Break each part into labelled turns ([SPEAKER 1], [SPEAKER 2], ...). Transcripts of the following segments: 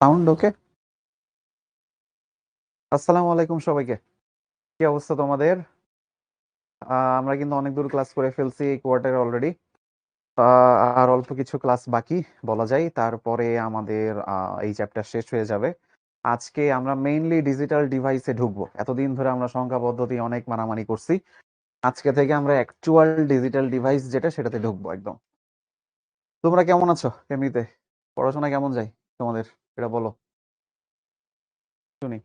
[SPEAKER 1] Sound ওকে। আসসালামু আলাইকুম সবাইকে। কি অবস্থা তোমাদের? আমরা কিন্তু অনেক দূর ক্লাস করে ফেলছি এই কোয়ার্টারে অলরেডি। আর অল্প কিছু ক্লাস বাকি বলা যায়, তারপরে আমাদের এই চ্যাপ্টার শেষ হয়ে যাবে। আজকে আমরা মেইনলি ডিজিটাল ডিভাইসে ঢুকবো। এতদিন ধরে আমরা সংখ্যা পদ্ধতি অনেক মারামারি করছি। আজকে থেকে আমরা অ্যাকচুয়াল ডিজিটাল ডিভাইস যেটা সেটাতে ঢুকবো একদম। তোমরা কেমন আছো এমনিতে? পড়াশোনা কেমন যায় তোমাদের? এটা বলো শুনি।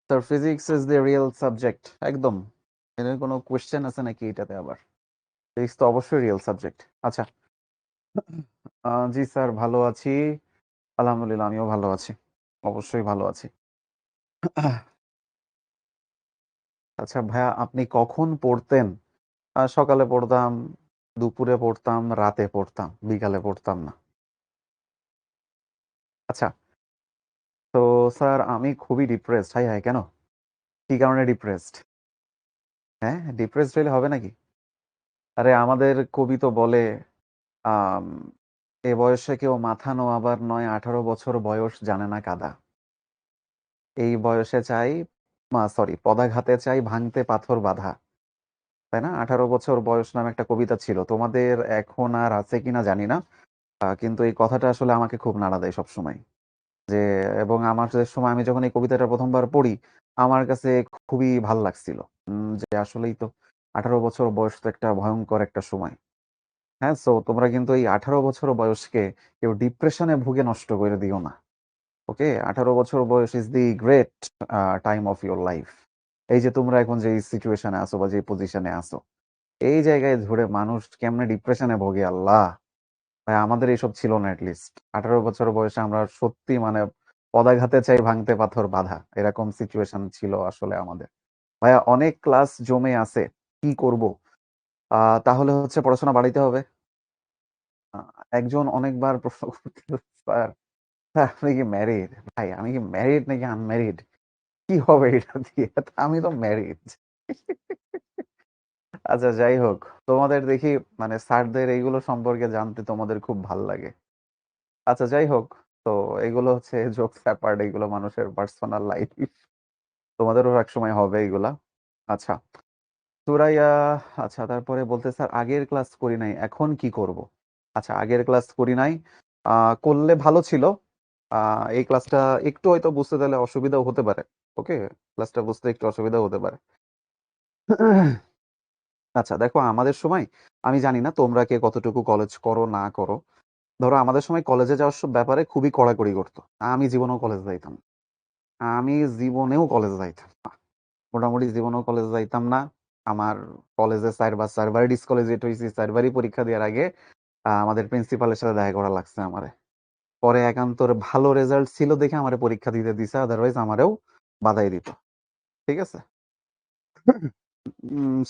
[SPEAKER 1] Sir, physics is the real subject একদম। এর কোনো কোয়েশ্চেন আছে নাকি এটাতে আবার? ফিজিক্স তো অবশ্যই রিয়েল সাবজেক্ট। আচ্ছা। জি স্যার, ভালো আছি। আলহামদুলিল্লাহ, আমিও ভালো আছি। অবশ্যই ভালো আছি। আচ্ছা ভাইয়া, আপনি কখন পড়তেন? সকালে পড়তাম, দুপুরে পড়তাম, রাতে পড়তাম, বিকালে পড়তাম না। আচ্ছা। তো স্যার, আমি খুবই ডিপ্রেসড। হাই হাই, কেন? কি কারণে ডিপ্রেসড? হ্যাঁ, ডিপ্রেসড হইলে হবে নাকি? আরে আমাদের কবি তো বলে, আম, এ বয়সে কেউ মাথা নোয়াবার নয়, 18 বছর বয়স জানে না কাদা। এই বয়সে চাই, সরি, পদাঘাতে চাই ভাঙতে পাথর বাঁধা। তাই না? 18 বছর বয়স নামে একটা কবিতা ছিল, তোমাদের এখন আর আছে কিনা জানি না। কিন্তু এই কথাটা আসলে আমাকে খুব নাড়া দেয় সবসময়। যে এবং আমার যে সময় আমি যখন এই কবিতাটা প্রথমবার পড়ি, আমার কাছে খুবই ভাল লাগছিল। যে আসলেই তো 18 বছর বয়স তো একটা ভয়ঙ্কর একটা সময়। হ্যাঁ, সো তোমরা কিন্তু এই 18 বছর বয়সকে কেউ ডিপ্রেশনে ভুগে নষ্ট করে দিও না। ওকে, 18 বছর বয়স is the great time of your life. এই যে তোমরা এখন যে সিচুয়েশনে আছো বা যে পজিশনে আছো, এই জায়গায় ধরে মানুষ কেমনে ডিপ্রেশনে ভোগে আল্লাহ! ভাই, আমাদের এইসব ছিল না। লিস্ট 18 বছর বয়সে আমরা সত্যি মানে পদাঘাতে চাই ভাঙতে পাথর বাঁধা, এরকম সিচুয়েশন ছিল আসলে আমাদের। ভাইয়া, অনেক ক্লাস জমে আছে, কি করব? তাহলে হচ্ছে পড়াশোনা বাড়াইতে হবে। আহ, একজন অনেকবার প্রশ্ন করতে, স্যার, স্যার, আপনি কি ম্যারিড? ভাই, আমি কি ম্যারিড নাকি আনম্যারিড? কি হবে এটা দিয়ে? তা আমি তো ম্যারিড। আচ্ছা, যাই হোক। তোমাদের দেখি মানে স্যারদের এইগুলো সম্পর্কে জানতে তোমাদের খুব ভাল লাগে। আচ্ছা, যাই হোক। তো এগুলো হচ্ছে জোকস অ্যাপার্ট, এগুলো মানুষের পার্সোনাল লাইফ। তোমাদেরও এক সময় হবে এগুলা। আচ্ছা। সুরাইয়া। আচ্ছা, তারপরে বলতে, স্যার আগের ক্লাস করি নাই, এখন কি করব? আচ্ছা, আগের ক্লাস করি নাই, করলে ভালো ছিল। এই ক্লাসটা একটু হয়তো বুঝতে তাহলে অসুবিধাও হতে পারে। ওকে, ক্লাসটা বুঝতে একটু অসুবিধাও হতে পারে। আচ্ছা দেখো, আমাদের সময়, আমি জানি না তোমরা কে কতটুকু কলেজ করো না করো। ধরো আমাদের সময় কলেজে যাওয়ার সব ব্যাপারে খুবই কড়াকড়ি করতো। আমি জীবনেও কলেজ যাইতাম না। আমি জীবনেও কলেজ যাইতাম না। মোটামুটি জীবনেও কলেজ যাইতাম না। আমার কলেজে চারবার ডিসকলেজিয়েট হয়েছি, চারবারই পরীক্ষা দেওয়ার আগে আমাদের প্রিন্সিপালের সাথে দেখা করা লাগছে আমারে। পরে একান্তর ভালো রেজাল্ট ছিল দেখে আমারে পরীক্ষা দিতে দিছে, আদারওয়াইজ আমারেও বাধাই দিত। ঠিক আছে।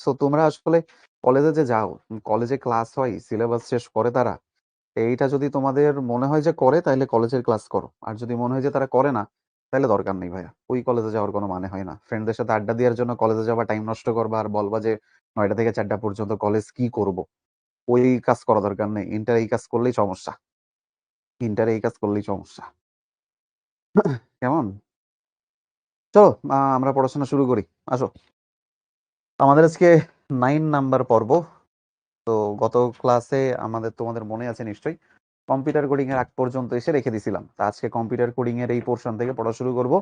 [SPEAKER 1] সো তোমরা আসলে কলেজে যে যাও, কলেজে ক্লাস হয়, সিলেবাস শেষ করে তারা। এইটা যদি তোমাদের মনে হয় যে করে, তাহলে কলেজের ক্লাস করো। আর যদি মনে হয় যে তারা করে না, তাহলে দরকার নেই ভাইয়া, ওই কলেজে যাওয়ার কোনো মানে হয় না। ফ্রেন্ডদের সাথে আড্ডা দেওয়ার জন্য কলেজে যাওয়া, টাইম নষ্ট করবা আর বলবা যে 9টা থেকে 4টা পর্যন্ত কলেজ কি করব। ওই কাজ করা দরকার নেই। ইন্টার এই কাজ করলেই সমস্যা। ইন্টার এই কাজ করলেই সমস্যা। কেমন? চলো, আমরা পড়াশোনা শুরু করি। আসো। আমাদের আজকে 9 নাম্বার পর্ব। তো গত ক্লাসে আমাদের, তোমাদের মনে আছে নিশ্চয়ই, কম্পিউটার কোডিং এর আগ পর্যন্ত এসে রেখে দিছিলাম। তা আজকে কম্পিউটার কোডিং এর এই পোর্শন থেকে পড়া শুরু করব।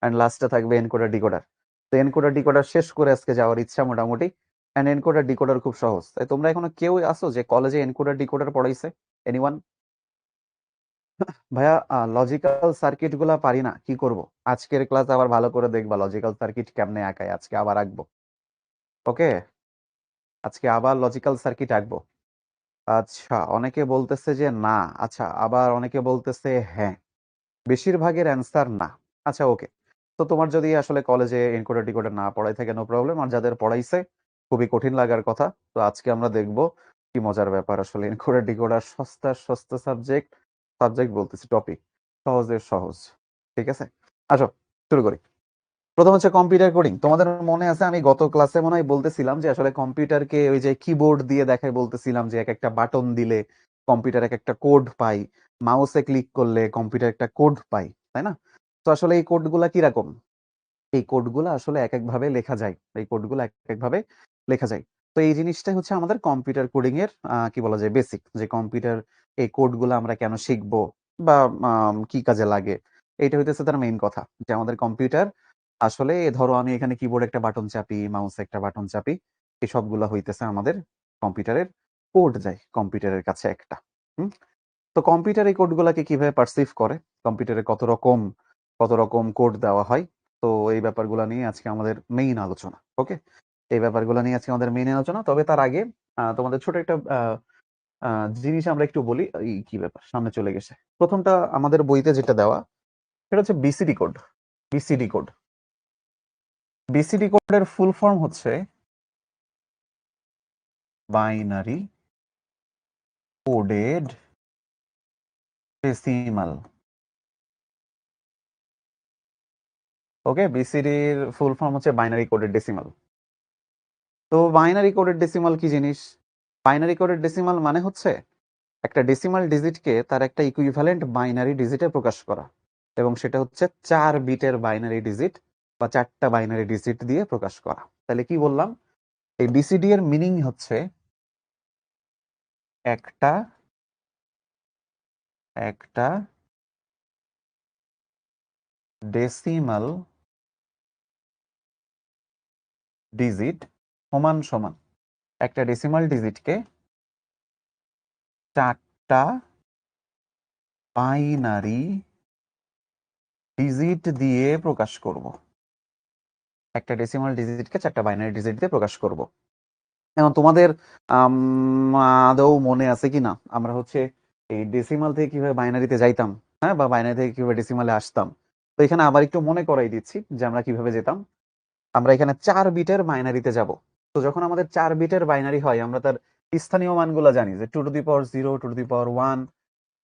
[SPEAKER 1] এন্ড লাস্টে থাকবে এনকোডার ডিকোডার। তো এনকোডার ডিকোডার শেষ করে আজকে যাওয়ার ইচ্ছা মোটামুটি। এন্ড এনকোডার ডিকোডার খুব সহজ। তাই তোমরা এখনো কেউ আসো যে কলেজে এনকোডার ডিকোডার পড়াইছে? এনিওয়ান? ভাইয়া, লজিক্যাল সার্কিট গুলা পারি না, কি করব? আজকের ক্লাস আবার ভালো করে দেখবা লজিক্যাল সার্কিট কেমনে আঁকায়, আজকে আবার আঁকবো। ওকে, আজকে আবার লজিক্যাল সার্কিট আঁকবো। আচ্ছা, অনেকে বলতেছে যে না। আচ্ছা, আবার অনেকে বলতেছে হ্যাঁ। বেশিরভাগের অ্যান্সার না। আচ্ছা, ওকে। তো তোমার যদি আসলে কলেজে এনকোডার ডিকোডার না পড়াই থাকে, নো প্রবলেম। আর যাদের পড়াইছে, খুবই কঠিন লাগার কথা। তো আজকে আমরা দেখব কি মজার ব্যাপার আসলে এনকোডার ডিকোডার। সস্তা সস্তা সাবজেক্ট, সাবজেক্ট বলতেছি টপিক, সহজের সহজ। ঠিক আছে, আসো শুরু করি। প্রথম হচ্ছে কম্পিউটার কোডিং। তোমাদের মনে আছে আমি গত ক্লাসে মনে হয় বলতেছিলাম যে আসলে কম্পিউটারকে ওই যে কিবোর্ড দিয়ে দেখায়, বলতেছিলাম যে এক একটা বাটন দিলে কম্পিউটার এক একটা কোড পাই, মাউসে ক্লিক করলে কম্পিউটার একটা কোড পাই, তাই না? তো আসলে এই কোডগুলা কিরকম? এই কোডগুলা আসলে এক একভাবে লেখা যায়। এই কোডগুলা এক একভাবে লেখা যায়। তো এই জিনিসটাই হচ্ছে আমাদের কম্পিউটার কোডিং এর কি বলা যায় বেসিক, যে কম্পিউটার এই কোডগুলা আমরা কেন শিখবো বা কি কাজে লাগে। এইটা হইতেছে তার মেইন কথা, যে আমাদের কম্পিউটার আসলে ধরো আমি এখানে কিবোর্ডে একটা বাটন চাপি, মাউসে একটা বাটন চাপি, এই সবগুলা হইতেছে আমাদের কম্পিউটারের কোড যায় কম্পিউটারের কাছে একটা। হুম? তো কম্পিউটার এই কোডগুলাকে কিভাবে পারসিভ করে, কম্পিউটারে কত রকম কোড দেওয়া হয়, তো এই ব্যাপারগুলো নিয়ে আজকে আমাদের মেইন আলোচনা। ওকে, এই ব্যাপারগুলো নিয়ে আজকে আমাদের মেইন আলোচনা। তবে তার আগে তোমাদের ছোট একটা জিনিস আমরা একটু বলি। এই কি ব্যাপার, সামনে চলে গেছে। প্রথমটা আমাদের বইতে যেটা দেওয়া, সেটা হচ্ছে BCD code. BCD code, BCD কোডের ফুল ফর্ম হচ্ছে বাইনারি কোডেড ডেসিমাল। ওকে, বিসিডির ফুল ফর্ম হচ্ছে বাইনারি কোডেড ডেসিমাল। তো বাইনারি কোডেড ডেসিমাল কি জিনিস? বাইনারি কোডেড ডেসিমাল মানে হচ্ছে একটা ডেসিমাল ডিজিটকে তার একটা ইকুইভ্যালেন্ট বাইনারি ডিজিটে প্রকাশ করা, এবং সেটা হচ্ছে 4 বিটের বাইনারি ডিজিট বা 4টা বাইনারি ডিজিট দিয়ে প্রকাশ করা। তাহলে কি বললাম? এই বিসিডি এর মিনিং হচ্ছে একটা একটা ডেসিমাল ডিজিট সমান সমান একটা ডেসিমাল ডিজিটকে 4টা বাইনারি ডিজিট দিয়ে প্রকাশ করব। একটা ডেসিমাল ডিজিটকে 4টা বাইনারি ডিজিট দিয়ে প্রকাশ করব। এখন তোমাদের আদৌ মনে আছে কিনা আমরা হচ্ছে এই ডেসিমাল থেকে কিভাবে বাইনারিতে যাইতাম, হ্যাঁ, বা বাইনারি থেকে কিভাবে ডেসিমালে আসতাম? তো এখানে আবার একটু মনে করাই দিচ্ছি যে আমরা কিভাবে যেতাম। আমরা এখানে 4 বিটের বাইনারিতে যাব। তো যখন আমাদের 4 বিটের বাইনারি হয়, আমরা তার স্থানীয় মানগুলো জানি, যে 2 to the power 0, 2 to the power 1,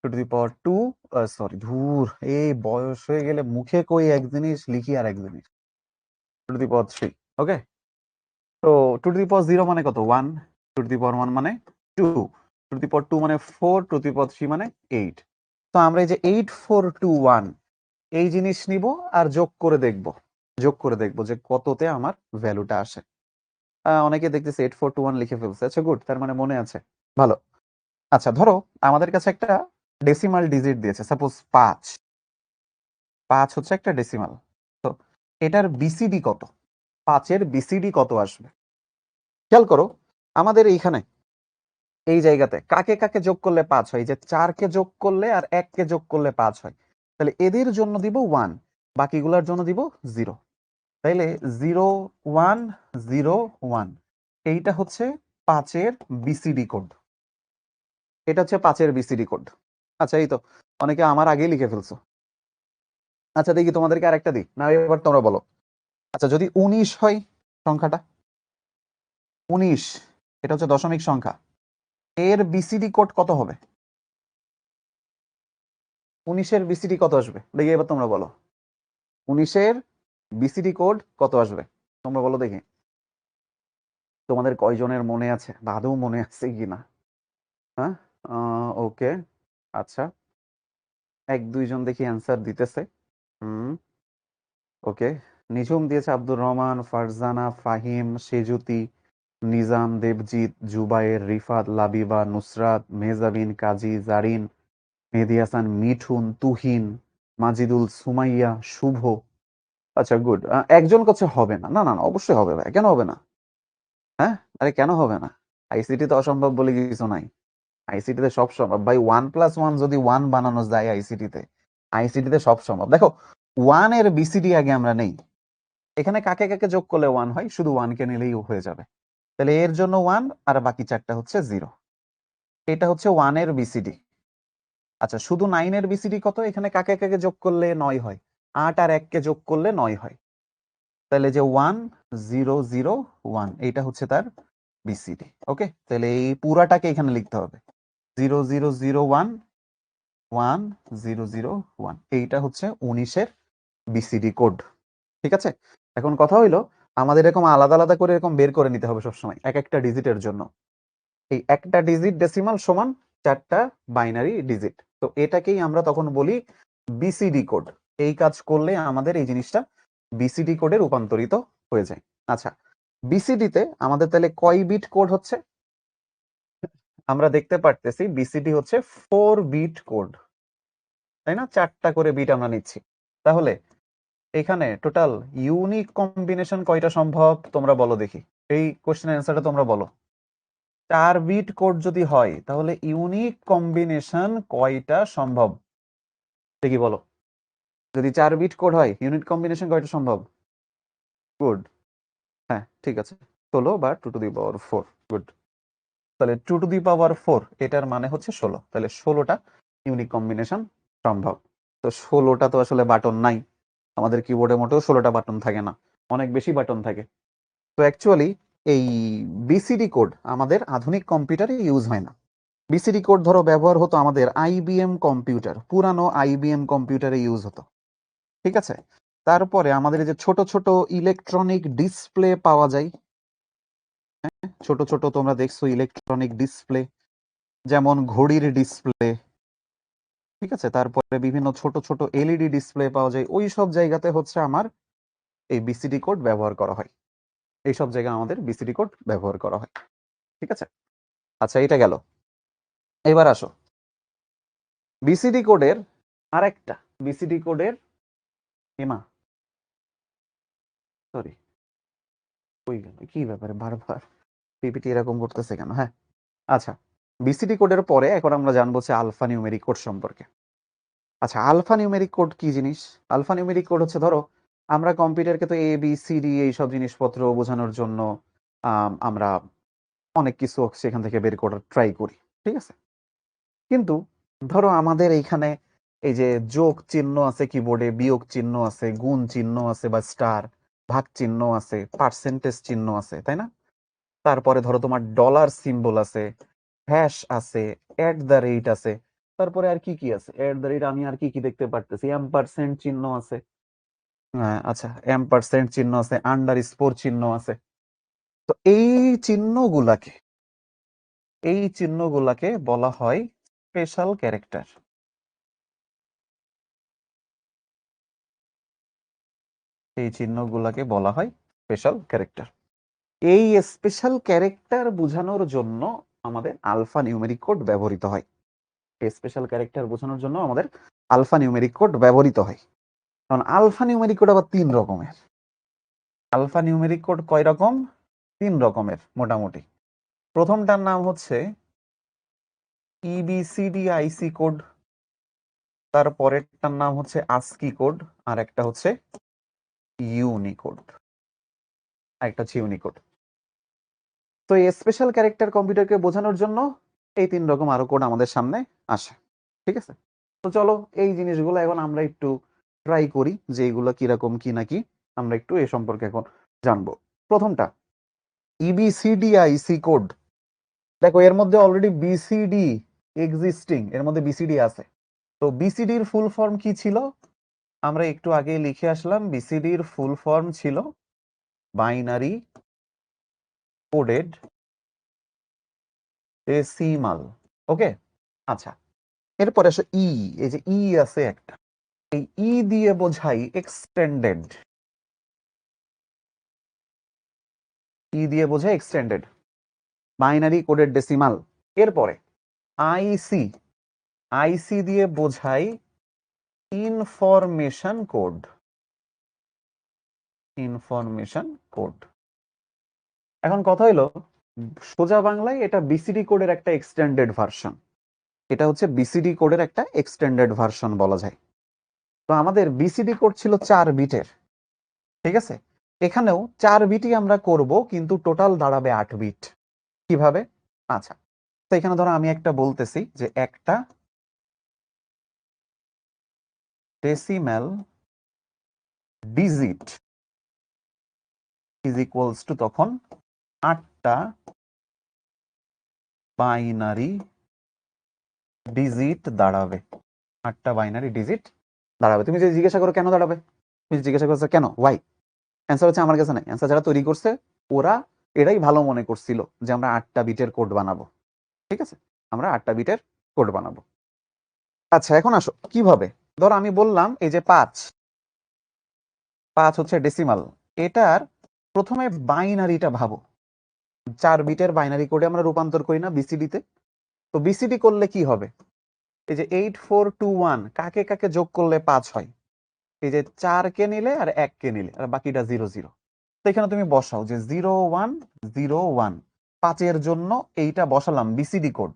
[SPEAKER 1] 2 to the power 2। Sorry, ধুর, এই বয়স হয়ে গেলে মুখে কই এক জিনিস, লিখি আর এক জিনিস। 2 টু দি পাওয়ার 3। ওকে, তো 2 টু দি পাওয়ার 0 মানে কত? 1। 2 টু দি পাওয়ার 1 মানে 2। 2 টু দি পাওয়ার 2 মানে 4। 2 টু দি পাওয়ার 3 মানে 8। তো আমরা এই যে 8, 4, 2, 1 এই জিনিস নিব আর যোগ করে দেখব, যে কততে আমার ভ্যালুটা আসে। অনেকে দেখতেছে 8, 4, 2, 1 লিখে ফেলছে। আচ্ছা, গুড, তার মানে মনে আছে, ভালো। আচ্ছা, ধরো আমাদের কাছে একটা ডেসিমাল ডিজিট দিয়েছে, সাপোজ 5। 5 হচ্ছে একটা ডেসিমাল। তো এটার বিসিডি কত? 5-এর বিসিডি কত আসবে? খেয়াল করো, আমাদের এইখানে এই জায়গাতে কাকে কাকে যোগ করলে 5 হয়? যে 4কে যোগ করলে আর 1কে যোগ করলে 5 হয়। তাহলে এদের জন্য দিব 1, বাকিগুলোর জন্য দিব 0। তাইলে 0, 1, 0, 1 এইটা হচ্ছে 5-এর বিসিডি কোড। এটা হচ্ছে 5-এর বিসিডি কোড। আচ্ছা, এই তো অনেকে আমার আগেই লিখে ফেলছো। আচ্ছা, দেখি তোমাদেরকে আরেকটা দিই না, এবার তোমরা বলো। আচ্ছা, যদি 19 হয় সংখ্যাটা, 19 এটা হচ্ছে দশমিক সংখ্যা, এর বিসিডি কোড কত হবে? 19-এর বিসিডি কত আসবে দেখি, এবার তোমরা বলো। 19-এর বিসিডি কোড কত আসবে তোমরা বলো দেখি। তোমাদের কয়জনের মনে আছে বা আদৌ মনে আছে কিনা? হ্যাঁ, ওকে, আচ্ছা, 1-2 জন দেখি অ্যান্সার দিতেছে। হুম, ওকে, নিঝুম দিয়েছে আব্দুর রহমান, ফারজানা, ফাহিম, সেজুতি, নিজাম, দেবজিৎ, জুবায়ের, রিফাত, লাবিবা, নুসরাত, মেহজাবিন, কাজী, জারিন, মেহেদি হাসান, মিঠুন, তুহিন, মাজিদুল, সুমাইয়া, শুভ। আচ্ছা, গুড। একজন কাছে হবে না, না না না, অবশ্যই হবে ভাই, কেন হবে না? হ্যাঁ, আরে কেন হবে না? আইসিটি তো অসম্ভব বলে কিছু নাই। আইসিটিতে সব সম্ভব ভাই। 1+1 যদি 1 বানানো যায় আইসিটিতে, আইসিটিতে সব সম্ভব। দেখো, 1-এর বিসিডি আগে আমরা নেই। এখানে কাকে কাকে যোগ করলে 1 হয়? শুধু 1কে নিলেই হয়ে যাবে। তাহলে এর জন্য 1 আর বাকি 4টা হচ্ছে 0। এটা হচ্ছে 1-এর বিসিডি। আচ্ছা, শুধু 9-এর বিসিডি কত? এখানে কাকে কাকে যোগ করলে 9 হয়? 8 আর 1কে যোগ করলে 9 হয়। তাহলে যে 1, 0, 0, 1 এইটা হচ্ছে তার বিসিডি। ওকে, তাহলে এই পুরাটাকে এখানে লিখতে হবে। 0, 0, 0, 1, 1, 0, 0, 1 এইটা হচ্ছে 19-এর বিসিডি কোড। ঠিক আছে, এখন কথা হইলো আমাদের এরকম আলাদা আলাদা করে এরকম বের করে নিতে হবে সবসময় এক একটা ডিজিটের জন্য। এই একটা ডিজিট ডেসিমাল সমান 4টা বাইনারি ডিজিট। তো এটাকেই আমরা তখন বলি বিসিডি কোড। এই কাজ করলে আমাদের এই জিনিসটা বিসিডি কোডে রূপান্তরিত হয়ে যায়। আচ্ছা, বিসিডিতে আমাদের তাহলে কয় বিট কোড হচ্ছে? আমরা দেখতে পারতেছি বিসিডি হচ্ছে 4 বিট কোড, তাই না? 4টা করে বিট আমরা নিচ্ছি। তাহলে এখানে টোটাল ইউনিক কম্বিনেশন কয়টা সম্ভব তোমরা বলো দেখি। এই কোশ্চেনের অ্যান্সারটা তোমরা বলো। 4 বিট কোড যদি হয় তাহলে ইউনিক কম্বিনেশন কয়টা সম্ভব দেখি বলো। যদি 4 বিট কোড হয় ইউনিট কম্বিনেশন কয়টা সম্ভব? গুড, হ্যাঁ ঠিক আছে, 16 বা 2 টু দি পাওয়ার 4। গুড, তাহলে 2 টু দি পাওয়ার 4 এটার মানে হচ্ছে 16। তাহলে 16টা ইউনিক কম্বিনেশন সম্ভব। তো 16টা তো আসলে বাটন নাই আমাদের কিবোর্ডে, মোটেও 16টা বাটন থাকে না, অনেক বেশি বাটন থাকে। তো অ্যাকচুয়ালি এই বিসিডি কোড আমাদের আধুনিক কম্পিউটারে ইউজ হয় না। বিসিডি কোড ধরো ব্যবহার হতো আমাদের আইবিএম কম্পিউটার, পুরানো আইবিএম কম্পিউটারে ইউজ হতো, ঠিক আছে? তারপরে আমাদের যে ছোট ছোট ইলেকট্রনিক ডিসপ্লে পাওয়া যায়, ছোট ছোট তোমরা দেখছো ইলেকট্রনিক ডিসপ্লে, যেমন ঘড়ির ডিসপ্লে, ঠিক আছে? তারপরে বিভিন্ন ছোট ছোট এলইডি ডিসপ্লে পাওয়া যায়, ওই সব জায়গাতে হচ্ছে আমার এই বিসিডি কোড ব্যবহার করা হয়। এই সব জায়গায় আমাদের বিসিডি কোড ব্যবহার করা হয়, ঠিক আছে? আচ্ছা, এটা গেল। এবার আসো বিসিডি কোডের আরেকটা, বিসিডি কোডের এমা সরি কই গেল, কি ব্যাপারে বারবার পিপিটি এরকম করতেছে কেন? হ্যাঁ, আচ্ছা, বিসিডি কোডের পরে এখন আমরা জানবো হচ্ছে আলফা নিউমেরিক কোড সম্পর্কে। আচ্ছা, আলফা নিউমেরিক কোড কি জিনিস? আলফা নিউমেরিক কোড হচ্ছে, ধরো আমরা কম্পিউটারকে তো এ বি সি ডি এইসব জিনিসপত্র বোঝানোর জন্য আমরা অনেক কিছু সেখান থেকে বের করার ট্রাই করি, ঠিক আছে? কিন্তু ধরো আমাদের এইখানে এই যে যোগ চিহ্ন আছে কিবোর্ডে, বিয়োগ চিহ্ন আছে, গুণ চিহ্ন আছে বা স্টার, ভাগ চিহ্ন আছে, পার্সেন্টেজ চিহ্ন আছে, তাই না? তারপরে ধরো তোমার ডলার সিম্বল আছে, হ্যাশ আছে, এট দ্য রেট আছে, তারপরে আর কি কি আছে? এট দ্য রেট আমি আর কি কি দেখতে পারতেছি, এম্পারসেন্ট চিহ্ন আছে, আচ্ছা এম্পারসেন্ট চিহ্ন আছে, আন্ডার স্কোর চিহ্ন আছে। তো এই চিহ্নগুলাকে বলা হয় স্পেশাল ক্যারেক্টার। এই চিহ্নগুলাকে বলা হয় স্পেশাল ক্যারেক্টার। এই স্পেশাল ক্যারেক্টার বোঝানোর জন্য আমাদের আলফা নিউমেরিক কোড ব্যবহৃত হয়। এই স্পেশাল ক্যারেক্টার বোঝানোর জন্য আমাদের আলফা নিউমেরিক কোড ব্যবহৃত হয়। কারণ আলফা নিউমেরিক কোড আবার 3 রকমের। আলফা নিউমেরিক কোড কয় রকম? 3 রকমের মোটামুটি। প্রথমটার নাম হচ্ছে ইবিসিডিআইসি কোড, তারপরেরটার নাম হচ্ছে আস্কি কোড, আর একটা হচ্ছে ইউনিকোড, একটা হচ্ছে ইউনিকোড। তো এই স্পেশাল ক্যারেক্টার কম্পিউটারকে বোঝানোর জন্য এই 3 রকম আরো কোড আমাদের সামনে আসে, ঠিক আছে? তো চলো এই জিনিসগুলো এখন আমরা একটু ট্রাই করি যে এগুলো কিরকম কি নাকি আমরা একটু এ সম্পর্কে এখন জানবো। প্রথমটা ইবিসিডিআইসি কোড। দেখো এর মধ্যে অলরেডি বিসিডি এক্সিস্টিং, এর মধ্যে বিসিডি আছে। তো বিসিডির ফুল ফর্ম কি ছিল? আমরা একটু আগে লিখে আসলাম, বিসিডির ফুল ফর্ম ছিল বাইনারি কোডেড ডেসিমাল। ওকে, আচ্ছা, এরপরে আসো ই। এই যে ই আছে একটা, এই ই দিয়ে বোঝাই এক্সটেন্ডেড, ই দিয়ে বোঝাই এক্সটেন্ডেড বাইনারি কোডেড ডেসিমাল। এরপরে আইসি, আইসি দিয়ে বোঝাই ইনফরমেশন কোড, ইনফরমেশন কোড। এখন কথা হলো সোজা বাংলায় এটা বিসিডি কোডের একটা এক্সটেন্ডেড ভার্সন, এটা হচ্ছে বিসিডি কোডের একটা এক্সটেন্ডেড ভার্সন বলা যায়। তো আমাদের বিসিডি কোড ছিল 4 বিটের, ঠিক আছে? এখানেও 4 বিটই আমরা করব, কিন্তু টোটাল দাঁড়াবে 8 বিট। কিভাবে? আচ্ছা, তো এখানে ধরো আমি একটা বলতেছি যে একটা decimal digit is equals to তখন 8টা বাইনারি ডিজিট দাঁড়াবে, 8টা বাইনারি ডিজিট দাঁড়াবে। তুমি যদি জিজ্ঞাসা করো কেন দাঁড়াবে, তুমি জিজ্ঞাসা করছো কেন, ওয়াই, অ্যান্সার হচ্ছে আমার কাছে নাই। অ্যান্সার যারা তৈরি করছে ওরা এটাই ভালো মনে করছিল যে আমরা 8টা বিটের কোড বানাবো, ঠিক আছে? আমরা 8টা বিটের কোড বানাবো। আচ্ছা এখন আসো কিভাবে, ধরো আমি বললাম এই যে 5 হচ্ছে ডেসিমাল, এটার প্রথমে বাইনারিটা ভাবো, 4 বিটের বাইনারি কোডে আমরা রূপান্তর করি না বিসিডি তে। তো বিসিডি করলে কি হবে, এই যে 8421 কাকে কাকে যোগ করলে 5 হয়, এই যে 4 কে নিলে আর 1 কে নিলে আর বাকিটা 00। তো এখানে তুমি বসাও যে 0101, 5-এর জন্য এইটা বসালাম বিসিডি কোড।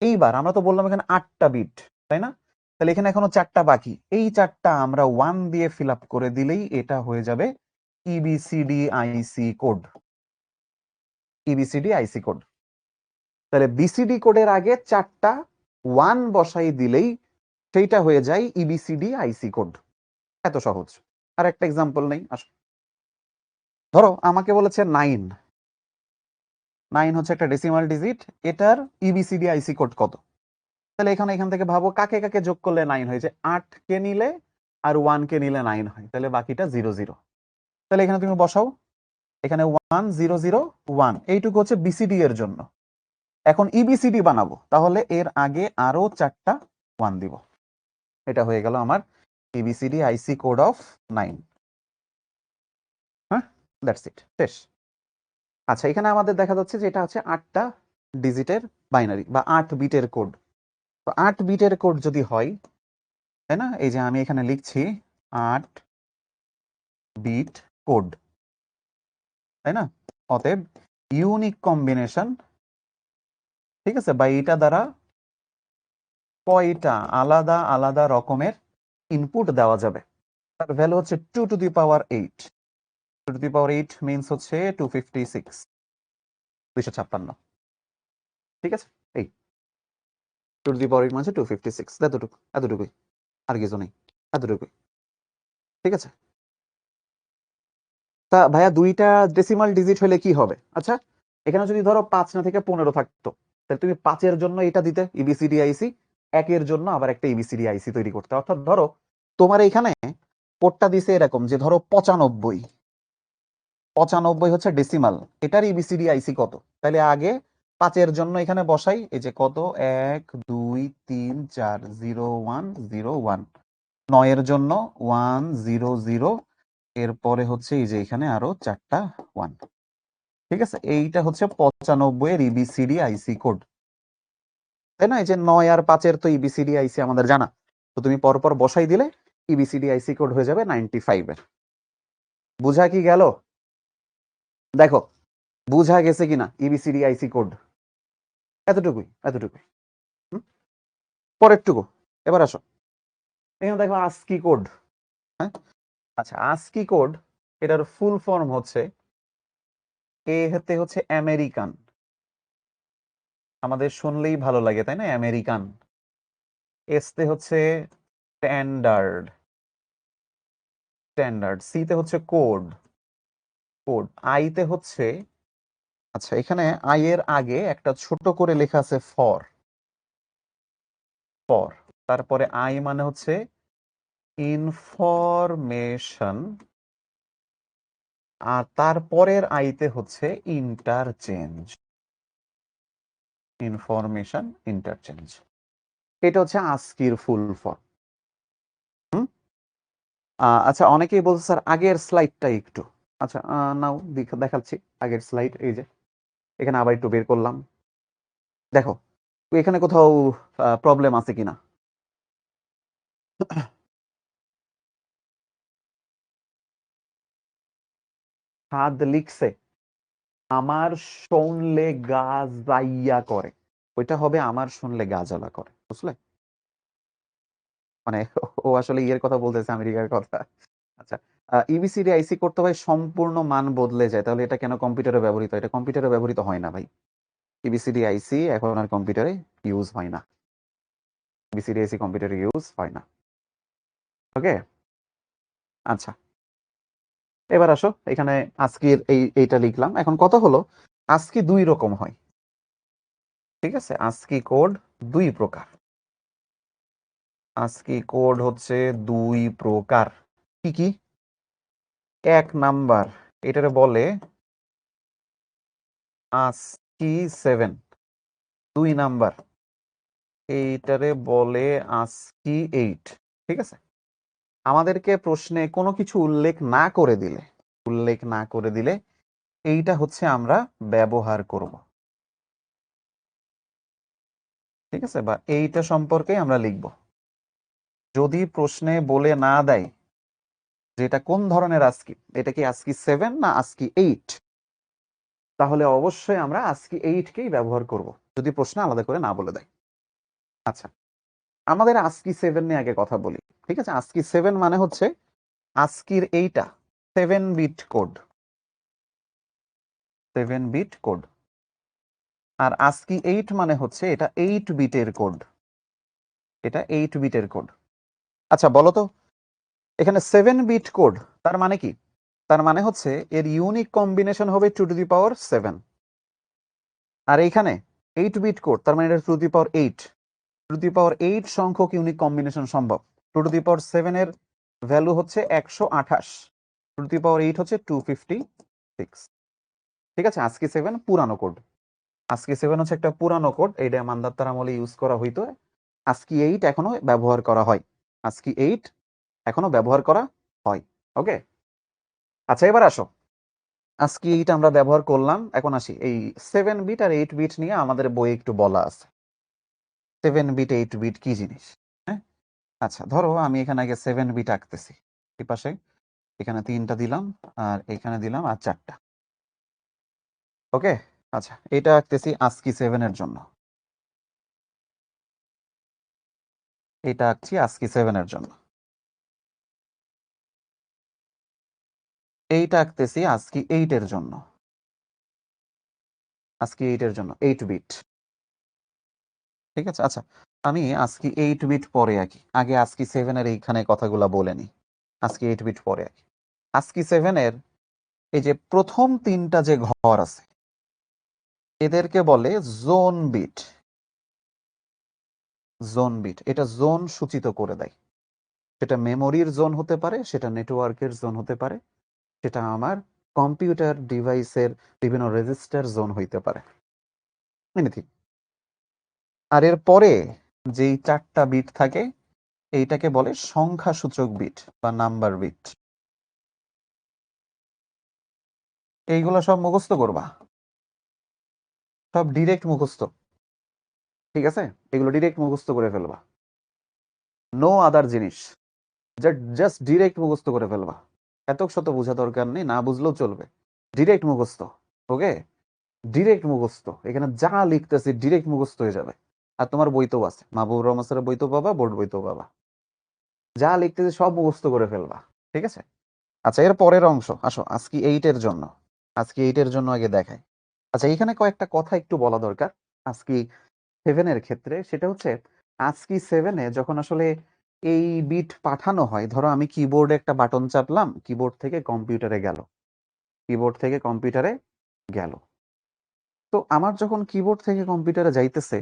[SPEAKER 1] এইবার আমরা তো বললাম এখানে 8টা বিট, তাই না? তাহলে এখানে এখনো 4টা বাকি, এই 4টা আমরা 1 দিয়ে ফিল আপ করে দিলেই এটা হয়ে যাবে ইবিসিডি আইসি কোড। ইবিসিডি আইসি কোড। তাহলে বিসিডি কোডের আগে 4টা 1 বসাই দিলেই সেইটা হয়ে যায় ইবিসিডি আইসি কোড। এত সহজ। আর একটা এক্সাম্পল নেই, আসো ধরো আমাকে বলেছে 9 হচ্ছে একটা ডেসিমাল ডিজিট, এটার ইবিসিডি আইসি কোড কত? তাহলে এখান থেকে ভাবো কাকে কাকে যোগ করলে 9 হয়, যে 8 কে নিলে আর 1 কে নিলে 9 হয়, তাহলে বাকিটা 00। তাহলে এখানে তুমি বসাও, এখানে 1001, এইটুকু হচ্ছে বিসিডি এর জন্য। এখন ইবিসিডি বানাবো, তাহলে এর আগে আরো 4টা 1 দিব। এটা হয়ে গেল আমার ইবিসিডি আইসি কোড অফ 9। হ্যাঁ, দ্যাটস ইট, শেষ। আচ্ছা এখানে আমাদের দেখা যাচ্ছে যে এটা হচ্ছে 8টা ডিজিটের বাইনারি বা 8 বিটের কোড। তো 8 বিটের কোড যদি হয়, তাই না, এই যে আমি এখানে লিখছি 8 বিট কোড, তাই না? অতএব ইউনিক কম্বিনেশন, ঠিক আছে, বা এটা দ্বারা কয়টা আলাদা আলাদা রকমের ইনপুট দেওয়া যাবে, তার ভ্যালু হচ্ছে 2 to the power 8। 2 to the power 8 means হচ্ছে 256, 256। ঠিক আছে, এই 2 টু দি পাওয়ার 8 মানে 256, এতটুকুই, আর কিছু নেই, এতটুকুই। ঠিক আছে, তা ভাইয়া 2টা ডেসিমাল ডিজিট হলে কি হবে? আচ্ছা এখানে যদি ধরো 5 না থেকে 15 থাকতো, তাহলে তুমি 5-এর জন্য এটা দিতে ইবিসিডি আইসি, 1-এর জন্য আবার একটা ইবিসিডি আইসি তৈরি করতে। অর্থাৎ ধরো তোমার এখানে কোডটা দিছে এরকম যে ধরো 95 হচ্ছে ডেসিমাল, এটার ইবিসিডি আইসি কত? তাহলে আগে 5-এর জন্য এখানে বসাই, এই যে কত 1 2 3 4 0101, 9-এর জন্য 100, এরপরে হচ্ছে এই যে এখানে আরো 4টা 1। ঠিক আছে, এইটা হচ্ছে 95-এর ইবিসিডি আইসি কোড, তাই না? এই যে 9 আর 5-এর তো ইবিসিডি আইসি আমাদের জানা, তো তুমি পরপর বসাই দিলে ইবিসিডি আইসি কোড হয়ে যাবে 95-এর। বুঝা কি গেল? দেখো বুঝা গেছে কিনা ইবিসিডি আইসি কোড? এতটুকুই। পরেরটুকু এবার আসো, এখানে দেখো আস্কি কোড। হ্যাঁ, আচ্ছা আস্কি কোড, এটার ফুল ফর্ম হচ্ছে, এ হচ্ছে আমেরিকান, আমাদের শুনলেই ভালো লাগে তাই না, আমেরিকান। এসতে হচ্ছে স্ট্যান্ডার্ড, সিতে হচ্ছে কোড, আইতে হচ্ছে, আচ্ছা এখানে আই এর আগে একটা ছোট করে লেখা আছে ফর, তারপরে আই মানে হচ্ছে ইনফরমেশন, আর তারপরের আইতে হচ্ছে ইনফরমেশন ইন্টারচেঞ্জ। এটা হচ্ছে আস্কির ফুল ফর্ম। আচ্ছা অনেকেই বলছে স্যার আগের স্লাইডটা একটু, আচ্ছা নাও দেখাচ্ছি আগের স্লাইড, এই যে এখানে আবার একটু বের করলাম, দেখো এখানে কোথাও প্রবলেম আছে কিনা। হাত লিখছে আমার শুনলে গা যাইয়া করে, ওইটা হবে আমার শুনলে গা জ্বালা করে, বুঝলে? মানে ও আসলে ইয়ের কথা বলতেছে, আমেরিকার কথা। আচ্ছা ইবিসিডি আইসি করতে হয় সম্পূর্ণ মান বদলে যায়, তাহলে এটা কেন কম্পিউটারে ব্যবহৃত? এটা কম্পিউটারে ব্যবহৃত হয় না ভাই, ইবিসিডি আইসি এখন আর কম্পিউটারে ইউজ হয় না, ইবিসিডি আইসি কম্পিউটারে ইউজ হয় না। ওকে, আচ্ছা এবার আসো এখানে আজকের এইটা লিখলাম। এখন কথা হলো আজকে 2 রকম হয়, ঠিক আছে? আজকি কোড 2 প্রকার, আজকি কোড হচ্ছে 2 প্রকার। কি কি? 1 নাম্বার, এটারে বলে আজকি 7, 2 নাম্বার এইটারে বলে ASCII 8। ঠিক আছে, আমাদেরকে প্রশ্নে কোনো কিছু উল্লেখ না করে দিলে এইটা হচ্ছে আমরা ব্যবহার করব। ঠিক আছে, বা এইটা সম্পর্কে আমরা লিখব। যদি প্রশ্নে বলে না দেয় যেটা কোন ধরনের ASCII, এটা কি ASCII 7 না ASCII 8, তাহলে অবশ্যই আমরা ASCII 8 কেই ব্যবহার করব, যদি প্রশ্ন আলাদা করে না বলে দেয়। আচ্ছা, আমাদের ASCII 7 নিয়ে আগে কথা বলি। ঠিক আছে, ASCII 7 মানে হচ্ছে ASCIIর এইটা 7-বিট কোড, 7-বিট কোড। আর ASCII 8 মানে হচ্ছে এটা 8-বিটের কোড, এটা 8-বিটের কোড। আচ্ছা বলো তো, এখানে 7-বিট কোড তার মানে কি? তার মানে হচ্ছে এর ইউনিক কম্বিনেশন হবে 2^7, আর এইখানে 8-বিট কোড তার মানে এটা 2^8। 2^8 সংখ্যক ইউনিক কম্বিনেশন সম্ভব। 2^7 এর ভ্যালু হচ্ছে 128, 2^8 হচ্ছে 256। ঠিক আছে, ASCII 7 পুরানো কোড। ASCII 7 হচ্ছে একটা পুরানো কোড, এইটা মান্দাতার আমলে ইউজ করা হইতো। ASCII 8 এখনো ব্যবহার করা হয়, ASCII 8 এখনো ব্যবহার করা হয়। ওকে, আচ্ছা এবার আসো, ASCII 8 আমরা ব্যবহার করলাম, এখন আসি এই 7-বিট আর 8-বিট নিয়ে আমাদের বইয়ে একটু বলা আছে। 7-বিট 8-বিট কি জিনিস? হ্যাঁ, আচ্ছা ধরো আমি এখানে আগে 7-বিট আঁকতেছি, এই পাশে এখানে 3টা দিলাম, আর এখানে দিলাম আর 4টা। ওকে, আচ্ছা এটা আঁকতেছি ASCII 7 এর জন্য, এটা আঁকছি ASCII 7 এর জন্য। এইটা আঁকতেছি ASCII 8 এর জন্য, ASCII 8 এর জন্য 8-বিট। ঠিক আছে, আচ্ছা আমি ASCII 8-বিট পরে আঁকি, আগে ASCII 7 এর এইখানে কথাগুলো বলে নিই। ASCII 8-বিট পরে আঁকি। ASCII 7 এর এই যে প্রথম 3টা যে ঘর আছে এদেরকে বলে জোন বিট। জোন বিট, এটা জোন সূচিত করে দেয়। সেটা মেমোরির জোন হতে পারে, সেটা নেটওয়ার্কের জোন হতে পারে, সেটা আমার কম্পিউটার ডিভাইসের বিভিন্ন রেজিস্টার জোন হইতে পারে, এনিথিং। আর এর পরে যেই 4টা বিট থাকে এইটাকে বলে সংখ্যা সূচক বিট বা নাম্বার বিট। এইগুলো সব মুখস্থ করবা, সব ডিরেক্ট মুখস্থ। ঠিক আছে, এগুলো ডিরেক্ট মুখস্থ করে ফেলবা, নো আদার জিনিস, জাস্ট ডিরেক্ট মুখস্থ করে ফেলবা। এত শত বোঝা দরকার নেই, না বুঝলেও চলবে, ডিরেক্ট মুখস্থ। ওকে, ডিরেক্ট মুখস্থ, এখানে যা লিখতেছি ডিরেক্ট মুখস্থ হয়ে যাবে। আর তোমার বইতেও আছে, মাহবুবুর রহমান স্যারের বইতেও পাবা, বোর্ড বইতেও পাবা, যা লিখতেছি সব মুখস্থ করে ফেলবা। ঠিক আছে, আচ্ছা এর পরের অংশ আসো ASCII 8 এর জন্য। ASCII 8 এর জন্য আগে দেখাই। আচ্ছা এইখানে কয়েকটা কথা একটু বলা দরকার ASCII 7 এর ক্ষেত্রে, সেটা হচ্ছে ASCII 7 এ যখন আসলে এই বিট পাঠানো হয়, ধরো আমি কিবোর্ডে একটা বাটন চাপলাম, কিবোর্ড থেকে কম্পিউটারে গেল, কিবোর্ড থেকে কম্পিউটারে গেল। তো আমার যখন কিবোর্ড থেকে কম্পিউটারে যাইতেছে,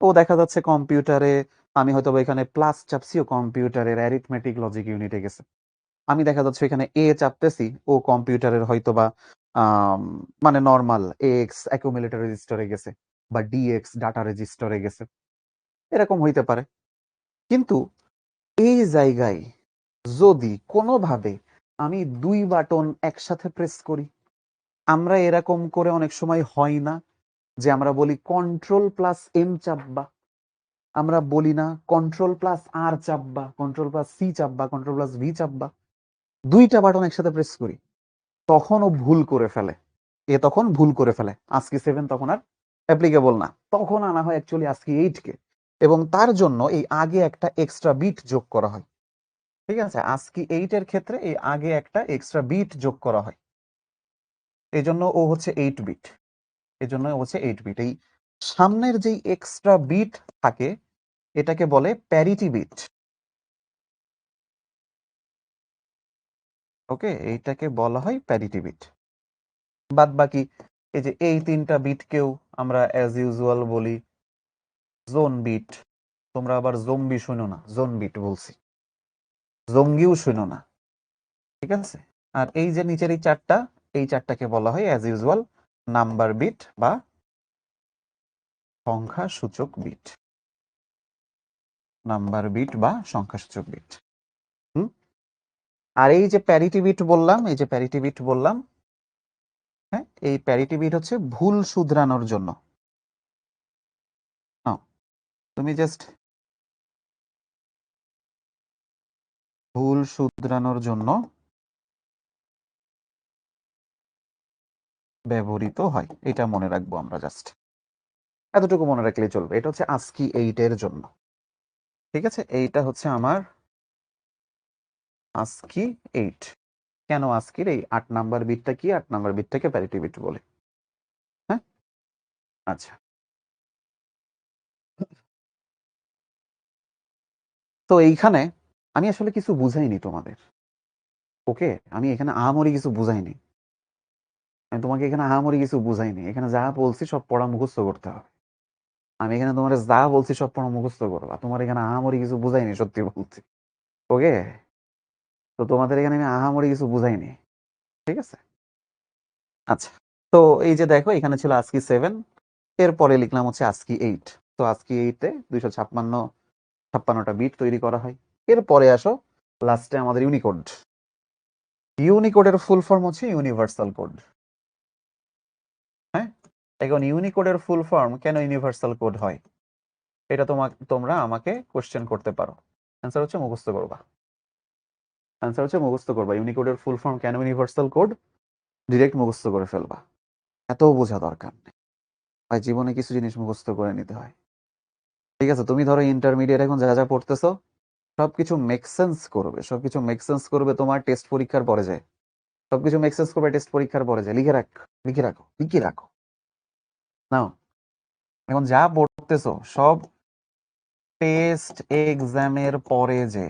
[SPEAKER 1] ও দেখা যাচ্ছে কম্পিউটারে আমি হয়তো এখানে প্লাস চাপছি, ও কম্পিউটারের অ্যারিথমেটিক লজিক ইউনিটে গেছে। আমি দেখা যাচ্ছে এখানে এ চাপতেছি, ও কম্পিউটারের হয়তো বা মানে নর্মাল এক্স অ্যাকুমুলেটর রেজিস্টারে গেছে, বা ডিএক্স ডাটা রেজিস্টারে গেছে, এরকম হইতে পারে। কিন্তু এই জায়গায় যদি কোনোভাবে আমি 2 বাটন একসাথে প্রেস করি, আমরা এরকম করে অনেক সময় হয় না যে আমরা বলি কন্ট্রোল প্লাস এম চাপবা, আমরা বলি না কন্ট্রোল প্লাস আর চাপবা, কন্ট্রোল প্লাস সি চাপবা, কন্ট্রোল প্লাস ভি চাপবা, 2টা বাটন একসাথে প্রেস করি, তখন ও ভুল করে ফেলে। এ তখন ভুল করে ফেলে, ASCII 7 তখন আর অ্যাপ্লিকেবল না, তখন আনা হয় অ্যাকচুয়ালি ASCII 8 কে, এবং তার জন্য এই আগে একটা এক্সট্রা বিট যোগ করা হয়। ঠিক আছে, ASCII 8 এর ক্ষেত্রে এই আগে একটা এক্সট্রা বিট যোগ করা হয়, এই জন্য ও হচ্ছে 8-বিট। এই জন্য ও হচ্ছে 8-বিট। এই সামনের যেই এক্সট্রা বিট থাকে এটাকে বলে প্যারিটি বিট। ওকে, এইটাকে বলা হয় প্যারিটি বিট। বাদ বাকি এই যে এই 3টা বিটকেও আমরা অ্যাজ ইউজুয়াল বলি জোন বিট। তোমরা আবার জম্বি শুনো না, জোন বিট বলছি, জঙ্গিও শুনো না। ঠিক আছে, আর এই যে নিচের এই 4টা, এই 4টাকে বলা হয় অ্যাজ ইউজুয়াল নাম্বার বিট বা সংখ্যা সূচক বিট। নাম্বার বিট বা সংখ্যাসূচক বিট। আর এই যে প্যারিটি বিট বললাম, এই যে প্যারিটি বিট বললাম, হ্যাঁ, এই প্যারিটি বিট হচ্ছে ভুল শুধরানোর জন্য। তুমি জাস্ট ভুল শুধরানোর জন্য ব্যবহৃত হয়, এটা মনে রাখবো আমরা। জাস্ট এতটুকু মনে রাখলেই চলবে। এটা হচ্ছে ASCII 8 এর জন্য। ঠিক আছে, এইটা হচ্ছে আমার ASCII 8। কেন ASCII এই 8 নাম্বার বিটটা কি? 8 নাম্বার বিটটাকে প্যারিটি বিট বলে। হ্যাঁ, আচ্ছা। তো এইখানে আমি আসলে কিছু বুঝাইনি তোমাদের। ওকে, আমি এখানে আহামরি কিছু বুঝাইনি। আমি তোমাকে এখানে আহামরি কিছু বুঝাইনি। এখানে যা বলছি সব পড়া মুখস্থ করতে হবে। আমি এখানে তোমার যা বলছি সব পড়া মুখস্থ করবা। তোমার এখানে আহামরি কিছু বুঝাইনি, সত্যি বলছি। ওকে, তো তোমাদের এখানে আমি আহামরি কিছু বুঝাইনি। ঠিক আছে, আচ্ছা। তো এই যে দেখো, এখানে ছিল ASCII 7, এরপরে লিখলাম হচ্ছে ASCII 8। তো ASCII 8-এ 256টা বিট তৈরি করা হয়। এরপরে আসো লাস্টে আমাদের ইউনিকোড। ইউনিকোডের ফুল ফর্ম হচ্ছে ইউনিভার্সাল কোড। হ্যাঁ, এখন ইউনিকোডের ফুল ফর্ম কেন ইউনিভার্সাল কোড হয়, এটা তোমরা আমাকে কোশ্চেন করতে পারো। অ্যান্সার হচ্ছে মুখস্থ করবা। অ্যান্সার হচ্ছে মুখস্থ করবা। ইউনিকোডের ফুল ফর্ম কেন ইউনিভার্সাল কোড, ডিরেক্ট মুখস্থ করে ফেলবা। এত বোঝা দরকার নেই ভাই, জীবনে কিছু জিনিস মুখস্থ করে নিতে হয়। ঠিক আছে, তুমি ধরো ইন্টারমিডিয়েট এখন যা যা পড়তেছো সবকিছু মেক সেন্স করবে, সবকিছু মেক সেন্স করবে তোমার টেস্ট পরীক্ষার পরে যায়। সবকিছু মেক সেন্স করবে টেস্ট পরীক্ষার পরে যায়। লিখে রাখো নাও। এখন যা পড়তেছো সব টেস্ট এক্সামের পরে যে,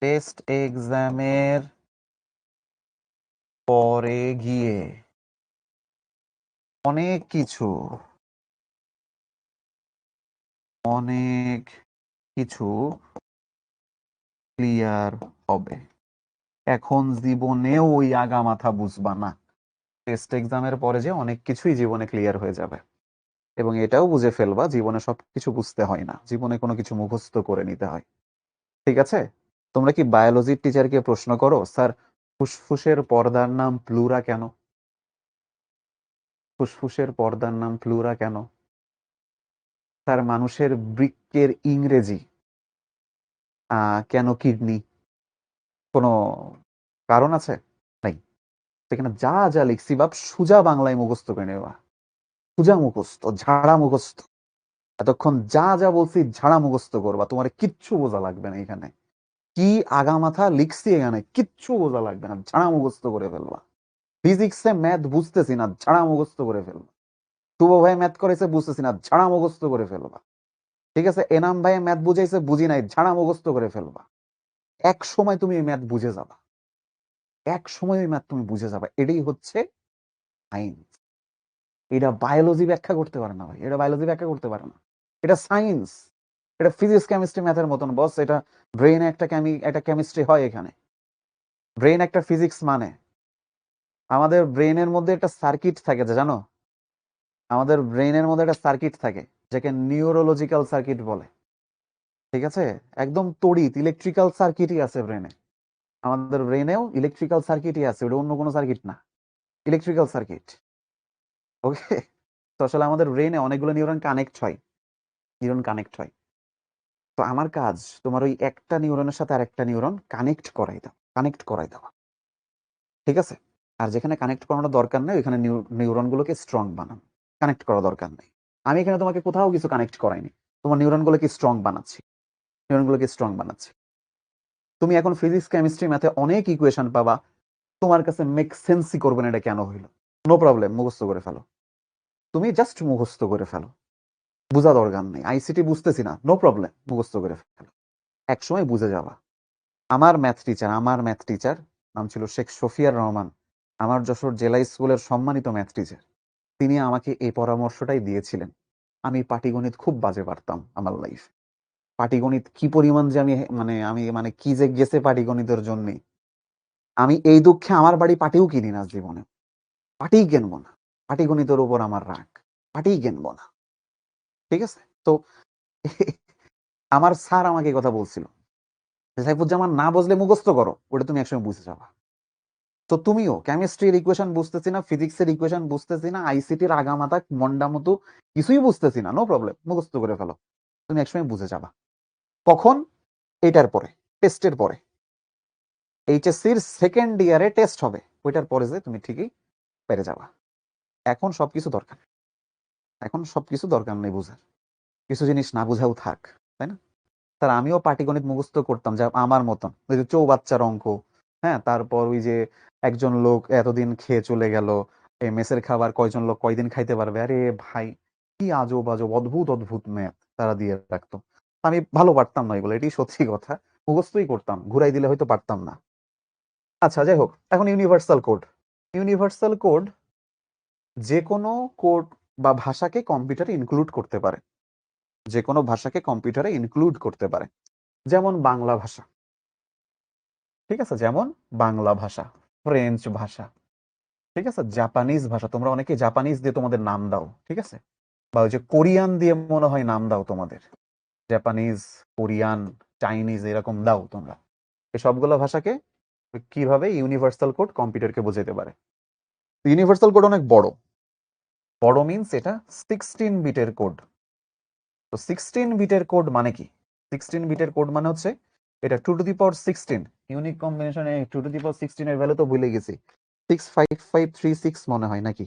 [SPEAKER 1] টেস্ট এক্সামের পরে গিয়ে অনেক কিছু ক্লিয়ার হবে। এখন জীবনেও ওই আগা মাথা বুঝবা না। টেস্ট এক্সামের পরে যে অনেক কিছুই জীবনে ক্লিয়ার হয়ে যাবে। এবং এটাও বুঝে ফেলবা জীবনে সবকিছু বুঝতে হয় না, জীবনে কোনো কিছু মুখস্থ করে নিতে হয়। ঠিক আছে, তোমরা কি বায়োলজির টিচারকে প্রশ্ন করো, স্যার ফুসফুসের পর্দার নাম প্লুরা কেন? ফুসফুসের পর্দার নাম প্লুরা কেন? স্যার মানুষের বৃক্কের ইংরেজি কেন কিডনি? কোনো কারণ আছে? নাই। সেখানে যা যা লিখছি বাপ সুজা বাংলায় মুখস্থ করে নেবা। সুজা মুখস্থ, ঝাড়া মুখস্থ। এতক্ষণ যা যা বলছি ঝাড়া মুখস্থ করবা, তোমার কিচ্ছু বোঝা লাগবে না। এখানে কি আগা মাথা লিখছি, এখানে কিচ্ছু বোঝা লাগবে না, ঝাড়া মুখস্থ করে ফেলবা। ফিজিক্সে ম্যাথ বুঝতেছি না, ঝাড়া মুখস্থ করে ফেলবা। শুভ ভাই ম্যাথ করেছে, বুঝতেছি না, ঝাড়া মুখস্থ করে ফেলবা। ঠিক আছে, এনাম ভাই ম্যাথ বুঝাইছে, বুঝি নাই, ঝাড়া মুখস্থ করে ফেলবা। এক সময় তুমি এই ম্যাথ বুঝে যাবা, এক সময় ওই ম্যাথ তুমি বুঝে যাবা। এটাই হচ্ছে সায়েন্স। এটা বায়োলজি ব্যাখ্যা করতে পারে না ভাই, এটা বায়োলজি ব্যাখ্যা করতে পারে না। এটা সায়েন্স। এটা ফিজিক্স কেমিস্ট্রি ম্যাথের মতন বস। এটা ব্রেইনে একটা কেমিস্ট্রি হয়। এখানে ব্রেইন একটা ফিজিক্স মানে। আমাদের ব্রেইনের মধ্যে একটা সার্কিট থাকে, যে জানো, আমাদের ব্রেইনের মধ্যে একটা সার্কিট থাকে যাকে নিউরোলজিক্যাল সার্কিট বলে। ঠিক আছে, একদম তড়িৎ ইলেকট্রিক্যাল সার্কিটই আছে ব্রেনে। আমাদের ব্রেনেও ইলেকট্রিক্যাল সার্কিটই আছে, ওটা অন্য কোনো সার্কিট না, ইলেকট্রিক্যাল সার্কিট। ওকে, তো আসলে আমাদের ব্রেনে অনেকগুলো নিউরন কানেক্ট হয়। তো আমার কাজ তোমার ওই একটা নিউরনের সাথে আরেকটা নিউরন কানেক্ট করাই দেওয়া। ঠিক আছে, আর যেখানে কানেক্ট করানোর দরকার নেই ওইখানে নিউরনগুলোকে স্ট্রং বানানো। কানেক্ট করা দরকার নেই। আমি এখানে তোমাকে কোথাও কিছু কানেক্ট করাইনি, তোমার নিউরনগুলোকে স্ট্রং বানাচ্ছি। তুমি এখন ফিজিক্স কেমিস্ট্রি ম্যাথে অনেক ইকুয়েশন পাবা, তোমার কাছে মেক সেন্সই করবে না এটা কেন হইলো। নো প্রবলেম, মুখস্থ করে ফেলো। তুমি জাস্ট মুখস্থ করে ফেলো, বোঝা দরকার নেই। আইসিটি বুঝতেছি না, নো প্রবলেম, মুখস্থ করে ফেলো। একসময় বুঝে যাবা। আমার ম্যাথ টিচার নাম ছিল শেখ শফিয়ার রহমান, আমার যশোর জেলা স্কুলের সম্মানিত ম্যাথ টিচার। তিনি আমাকে এই পরামর্শটাই দিয়েছিলেন। আমি পাটিগণিত খুব বাজে পারতাম আমার লাইফ। পাটিগণিত কি পরিমাণ যে আমি কি যে গেছে পাটিগণিতের জন্য। আমি এই দুঃখে আমার বাড়ি পাটিও কিনি না জীবনে। পাটিই কিনবো না। পাটিগণিতের উপর আমার রাগ, পাটিই কিনবো না। ঠিক আছে, তো আমার স্যার আমাকে এই কথা বলছিল যে সাইফুজ্জামান না বুঝলে মুখস্থ করো, ওটা তুমি একসময় বুঝে যাবা। তো তুমিও কেমিস্ট্রির ইকুয়েশন বুঝতেছি না, ফিজিক্সের ইকুয়েশন বুঝতেছি না, আইসিটির আগামাতা মন্ডা মতো কিছুই বুঝতেছি না, নো প্রবলেম, মুখস্থ করে ফেলো, তুমি একসময় বুঝে যাবা। কখন? এটার পরে, টেস্টের পরে, এইচএসসির সেকেন্ড ইয়ারে টেস্ট হবে, ওইটার পরে যে তুমি ঠিকই পেরে যাবা। এখন সবকিছু দরকার, এখন সবকিছু দরকার নেই বুঝার, কিছু জিনিস না বুঝাও থাক, তাই না? তার আমিও পাটিগণিত মুখস্থ করতাম যা আমার মতন, ওই যে চৌবাচ্চার অঙ্ক, হ্যাঁ, তারপর ওই যে একজন লোক এতদিন খেয়ে চলে গেল, এই মেসের খাবার কয়জন লোক কয়দিন খাইতে পারবে, আরে ভাই কি আজব আজব অদ্ভুত অদ্ভুত ম্যাথ তারা দিয়ে রাখতো। আমি ভালো পারতাম না এগুলো, এটি সত্যি কথা, মুখস্থই করতাম, ঘুরাই দিলে হয়তো পারতাম না। আচ্ছা যাই হোক, এখন ইউনিভার্সাল কোড। ইউনিভার্সাল কোড যে কোনো কোড বা ভাষাকে কম্পিউটারে ইনক্লুড করতে পারে, যে কোনো ভাষাকে কম্পিউটারে ইনক্লুড করতে পারে। যেমন বাংলা ভাষা, ঠিক আছে, যেমন বাংলা ভাষা, ফ্রেঞ্চ ভাষা, ঠিক আছে, জাপানিজ ভাষা, তোমরা অনেকে জাপানিজ দিয়ে তোমাদের নাম দাও, ঠিক আছে, বা ওই যে কোরিয়ান দিয়ে মনে হয় নাম দাও তোমাদের, জাপানিজ, কোরিয়ান, চাইনিজ এরকম দাও তোমরা। এই সবগুলো ভাষাকে কিভাবে ইউনিভার্সাল কোড কম্পিউটারকে বোঝাতে পারে। ইউনিভার্সাল কোড অনেক বড়, বড় মিনস এটা 16 বিটের কোড। তো 16 বিটের কোড মানে কি? 16 বিটের কোড মানে হচ্ছে এটা 2 টু দি পাওয়ার 16 ইউনিক কম্বিনেশনে। 2 টু দি পাওয়ার 16 এর ভ্যালু তো ভুলে গেছি, 65536 মনে হয় নাকি,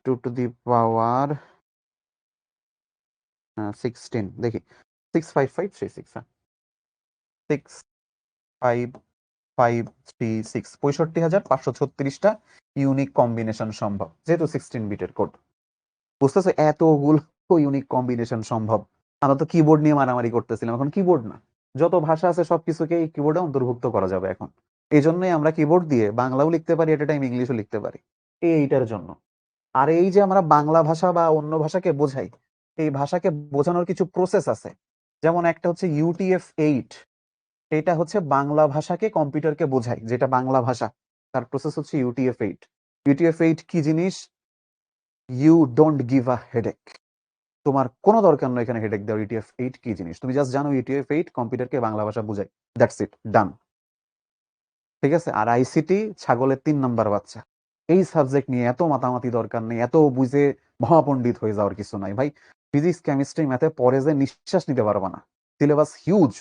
[SPEAKER 1] 2 টু দি পাওয়ার 16 দেখি, 65536, 65536, 65,536টা ইউনিক কম্বিনেশন সম্ভব, যেহেতু 16 বিটের কোড। বুঝতেছো, এতগুলো ইউনিক কম্বিনেশন সম্ভব। আমরা তো কিবোর্ড নিয়ে মারামারি করতেছিলাম, এখন কিবোর্ড না, যত ভাষা আছে সবকিছুকে এই কিবোর্ডে অন্তর্ভুক্ত করা যাবে এখন। এই জন্যই আমরা কিবোর্ড দিয়ে বাংলাও লিখতে পারি, এট এ টাইম ইংলিশও লিখতে পারি, এইটার জন্য। আর এই যে আমরা বাংলা ভাষা বা অন্য ভাষাকে বোঝাই, এই ভাষাকে বোঝানোর কিছু প্রসেস আছে। যেমন একটা হচ্ছে UTF-8, এটা হচ্ছে বাংলা ভাষাকে কম্পিউটারকে বোঝায়, যেটা বাংলা ভাষা, তার প্রসেস হচ্ছে UTF-8। UTF-8 কি জিনিস? You don't give a headache, তোমার কোনো দরকার নয় এখানে হেডেক দেওয়ার। UTF-8 কি জিনিস তুমি জাস্ট জানো, UTF-8 কম্পিউটারকে বাংলা ভাষা বোঝায়, দ্যাটস ইট, ডান। ঠিক আছে। আর আইসিটি ছাগলের 3 নাম্বার বাচ্চা, এই সাবজেক্ট নিয়ে এত মাতামাতি দরকার নেই, এত বুঝে মহাপণ্ডিত হয়ে যাওয়ার কিছু নাই ভাই। ফিজিক্স, কেমিস্ট্রি, ম্যাথে পরে যে নিঃশ্বাস নিতে পারবা না, সিলেবাস হিউজ।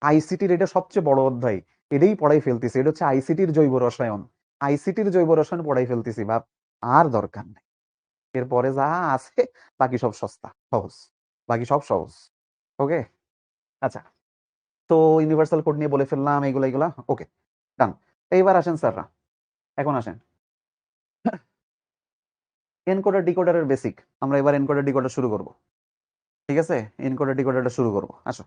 [SPEAKER 1] আইসিটির এটা সবচেয়ে বড় অধ্যায়, এটাই পড়াই ফেলতেছি, এটা হচ্ছে আইসিটির জৈব রসায়ন। আইসিটির জৈব রসায়ন পড়াই ফেলতেছি ভাব, আর দরকার নেই। এরপরে যা আছে বাকি সব সস্তা সহজ, বাকি সব সহজ। ওকে, আচ্ছা, তো ইউনিভার্সাল কোড নিয়ে বলে ফেললাম এইগুলা এইগুলা, ওকে, ডান। এইবার আসেন স্যাররা, এখন আসেন এনকোডার ডিকোডারের বেসিক। আমরা এবার এনকোডার ডিকোডার শুরু করব, ঠিক আছে, এনকোডার ডিকোডারটা শুরু করব। আসো,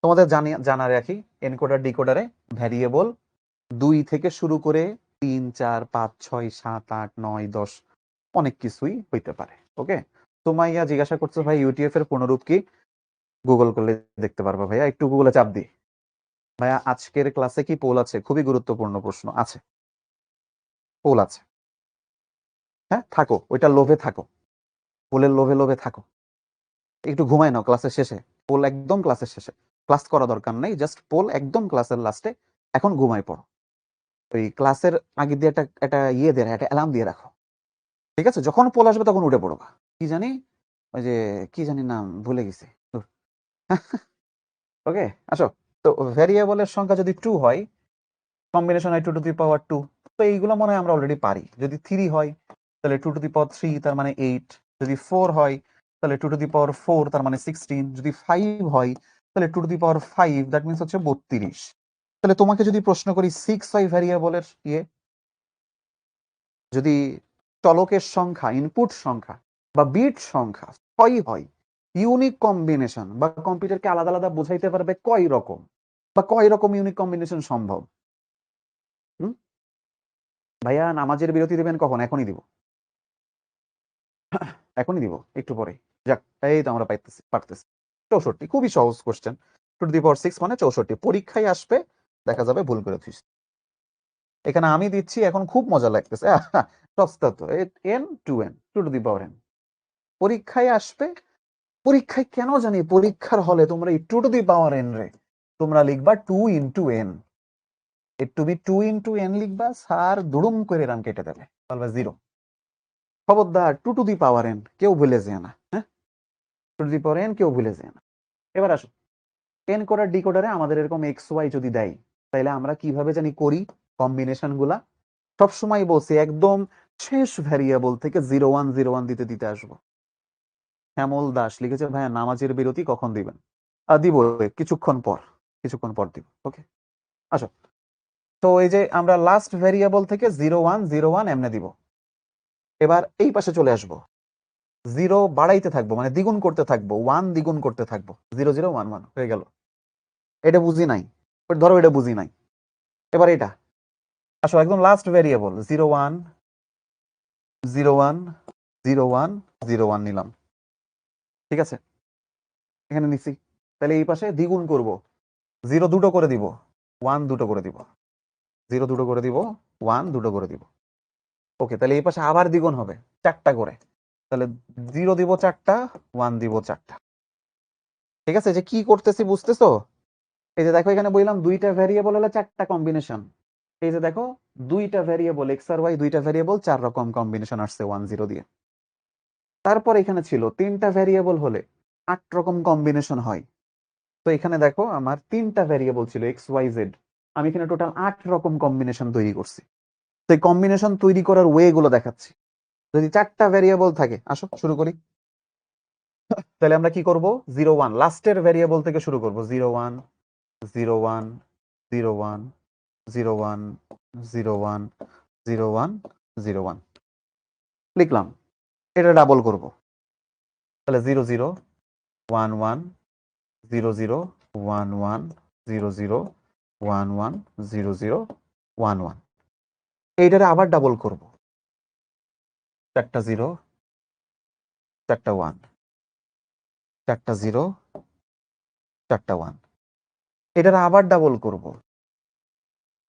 [SPEAKER 1] তোমাদের জানা রাখি, এনকোডার ডিকোডারে ভ্যারিয়েবল 2 থেকে শুরু করে 3, 4, 5, 6, 7, 8, 9, 10 অনেক কিছুই হইতে পারে। ওকে, তোমাইয়া জিজ্ঞাসা করছো ভাই ইউটিএফ এর পুনরূপ কি? গুগল করলে দেখতে পারবা ভাইয়া, একটু গুগলে চাপ দি। ভাইয়া আজকের ক্লাসে কি পোল আছে? খুবই গুরুত্বপূর্ণ প্রশ্ন। আছে, পোল আছে, হ্যাঁ থাকো, ওইটা লোভে থাকো, পোলের লোভে লোভে থাকো, একটু ঘুমায় নাও ক্লাসের শেষে, পোল একদম ক্লাসের শেষে, ক্লাস করা দরকার নেই, জাস্ট পোল একদম ক্লাসের লাস্টে, এখন ঘুমায় পড়ো। ওই ক্লাসের আগে দিয়ে একটা একটা ইয়ে দিয়ে একটা অ্যালার্ম দিয়ে রাখো, ঠিক আছে, যখন পোল আসবে তখন উঠে পড়বা। কি জানি, ওই যে কি জানি নাম ভুলে গেছি। ওকে, আসো। তো ভ্যারিয়েবলের সংখ্যা যদি 2 হয়, কম্বিনেশন হয় 2 টু দি পাওয়ার 2, তো এইগুলো মনে হয় আমরা অলরেডি পারি। যদি 3 হয় তাহলে 2 টু দি পাওয়ার 3, তার মানে 8। যদি 4 হয় তাহলে 2 টু দি পাওয়ার 4, তার মানে 16। যদি 5 হয় তাহলে 2 to the power 5, that means হচ্ছে 32। তাহলে তোমাকে যদি প্রশ্ন করি 6 হয় ভ্যারিয়েবলের ইয়ে, যদি চলকের সংখ্যা, ইনপুট সংখ্যা বা বিট সংখ্যা 6 হয়, ইউনিক কম্বিনেশন বা কম্পিউটারকে আলাদা আলাদা বোঝাইতে পারবে কয় রকম, বা কয় রকম ইউনিক কম্বিনেশন সম্ভব? হুম, ভাইয়া নামাজের বিরতি দেবেন কখন? এখনই দিব, এখনই দিব, একটু পরে। যাক, এই তো আমরা পারতেছি। 64, খুবই সহজ কোশ্চেন। 2 টু দি পাওয়ার 6 মানে 64, পরীক্ষায় আসবে, দেখা যাবে ভুল করে দিস। এখানে আমি দিচ্ছি, এখন খুব মজা লাগতেছে, সস্তা তো, n to n, 2 to the power n, পরীক্ষায় আসবে পরীক্ষায় কেন জানি পরীক্ষার হলে তোমরা এই 2 টু দি পাওয়ার n রে তোমরা লিখবা 2 ইন্টু n, এর টু বি 2 ইন্টু n লিখবা, স্যার দুড়ুম করে রান কেটে দেবে, বলবা 0। খবরদার 2 টু দি পাওয়ার n কেউ ভুলে যায় না, হ্যাঁ, 2 টু দি পাওয়ার n কেউ ভুলে যায় না। এবার আসো, এনকোডার ডিকোডারে আমাদের এরকম এক্স ওয়াই যদি দেয় তাহলে আমরা কিভাবে জানি করি কম্বিনেশন গুলা। সবসময় বলছি একদম শেষ ভ্যারিয়েবল থেকে 0101 দিতে দিতে আসবো। শ্যামল দাস লিখেছে, ভাইয়া নামাজের বিরতি কখন দিবেন? দিব কিছুক্ষণ পর দিব। ওকে, আসো। তো এই যে আমরা লাস্ট ভ্যারিয়েবল থেকে 0101 এমনে দিব। এবার এই পাশে চলে আসবো, 0 বাড়াইতে থাকবো, মানে দ্বিগুণ করতে থাকবো, 1 দ্বিগুণ করতে থাকবো, 0011 হয়ে গেল। এটা বুঝি নাই, ধরো এটা বুঝি নাই। এবার এটা আসো, একদম লাস্ট ভ্যারিয়েবল 0101 নিলাম, ঠিক আছে, এখানে নিচ্ছি। তাহলে এই পাশে দ্বিগুণ করব, 0 দুটো করে দিব, 1 দুটো করে দিব, 0 দুটো করে দিব, 1 দুটো করে দিব। ওকে, তাহলে এই পাশে আবার দ্বিগুণ হবে 4টা করে, তাহলে 0 দিব 4টা, 1 দিব 4টা। ঠিক আছে, যে কি করতেছি বুঝতেছো? এই যে দেখো এখানে বললাম 2টা ভ্যারিয়েবল হলে 4টা কম্বিনেশন। এই যে দেখো 2টা ভ্যারিয়েবল এক্স আর ওয়াই, 2টা ভ্যারিয়েবল 4 রকম কম্বিনেশন আসছে 10 দিয়ে। তারপর এখানে ছিল 3টা ভ্যারিয়েবল হলে 8 রকম কম্বিনেশন হয়। তো এখানে দেখো আমার 3টা ভ্যারিয়েবল ছিল এক্স ওয়াই জেড, আমি এখানে টোটাল 8 রকম কম্বিনেশন তৈরি করছি। তো এই কম্বিনেশন তৈরি করার ওয়ে গুলো দেখাচ্ছি। যদি 4টা ভ্যারিয়েবল থাকে, আসো শুরু করি। তাহলে আমরা কি করব, 01 লাস্টের ভ্যারিয়েবল থেকে শুরু করব, 01 01 01 01 01 01 01 লিখলাম। এটা ডাবল করব, তাহলে 0011 0011 0011 0011। এইটারে আবার ডাবল করব, 4টা 0 4টা 1, 4টা 0 4টা 1। এটারে আবার ডাবল করব,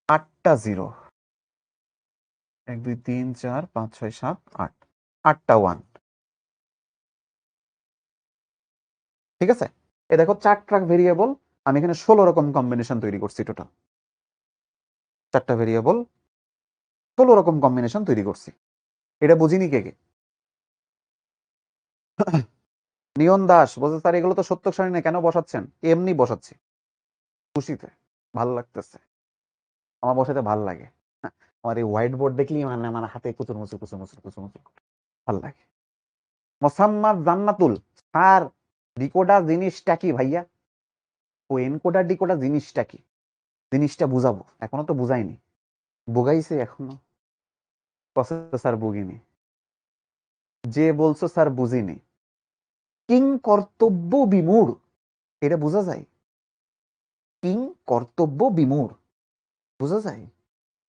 [SPEAKER 1] 8টা 0, 1 2 3 4 5 6 7 8, 8টা 1। ঠিক আছে, এই দেখো 4টা ভেরিয়েবল, আমি এখানে 16 রকম কম্বিনেশন তৈরি করছি। টোটাল 4টা ভেরিয়েবল 16 রকম কম্বিনেশন তৈরি করছি। এটা বুঝিনি কে কে? নিয়ন দাস বলছে, স্যার এগুলো তো সত্য সারণী না, কেন বসাচ্ছেন? এমনি বসাচ্ছি, খুশিতে, ভালো লাগতেছে, আমার বসাতে ভাল লাগে। আমার এই হোয়াইট বোর্ড দেখলি মানে আমার হাতে কুচুর মুচুর কুচুর মুচুর কুচুর মুচুর ভাল লাগে। মোসাম্মদ জান্নাতুল, স্যার ডিকোডার জিনিসটা কি ভাইয়া? ও এনকোডার ডিকোডার জিনিসটা কি? জিনিসটা বুঝাবো, এখনো তো বুঝাইনি, বুঝাইছে এখনো? স্যার বুঝিনি, যে বলছো স্যার বুঝিনি। কিং কর্তব্য বিমূঢ়, এটা বোঝা যায়? কিং কর্তব্য বিমূঢ় বোঝা যায়?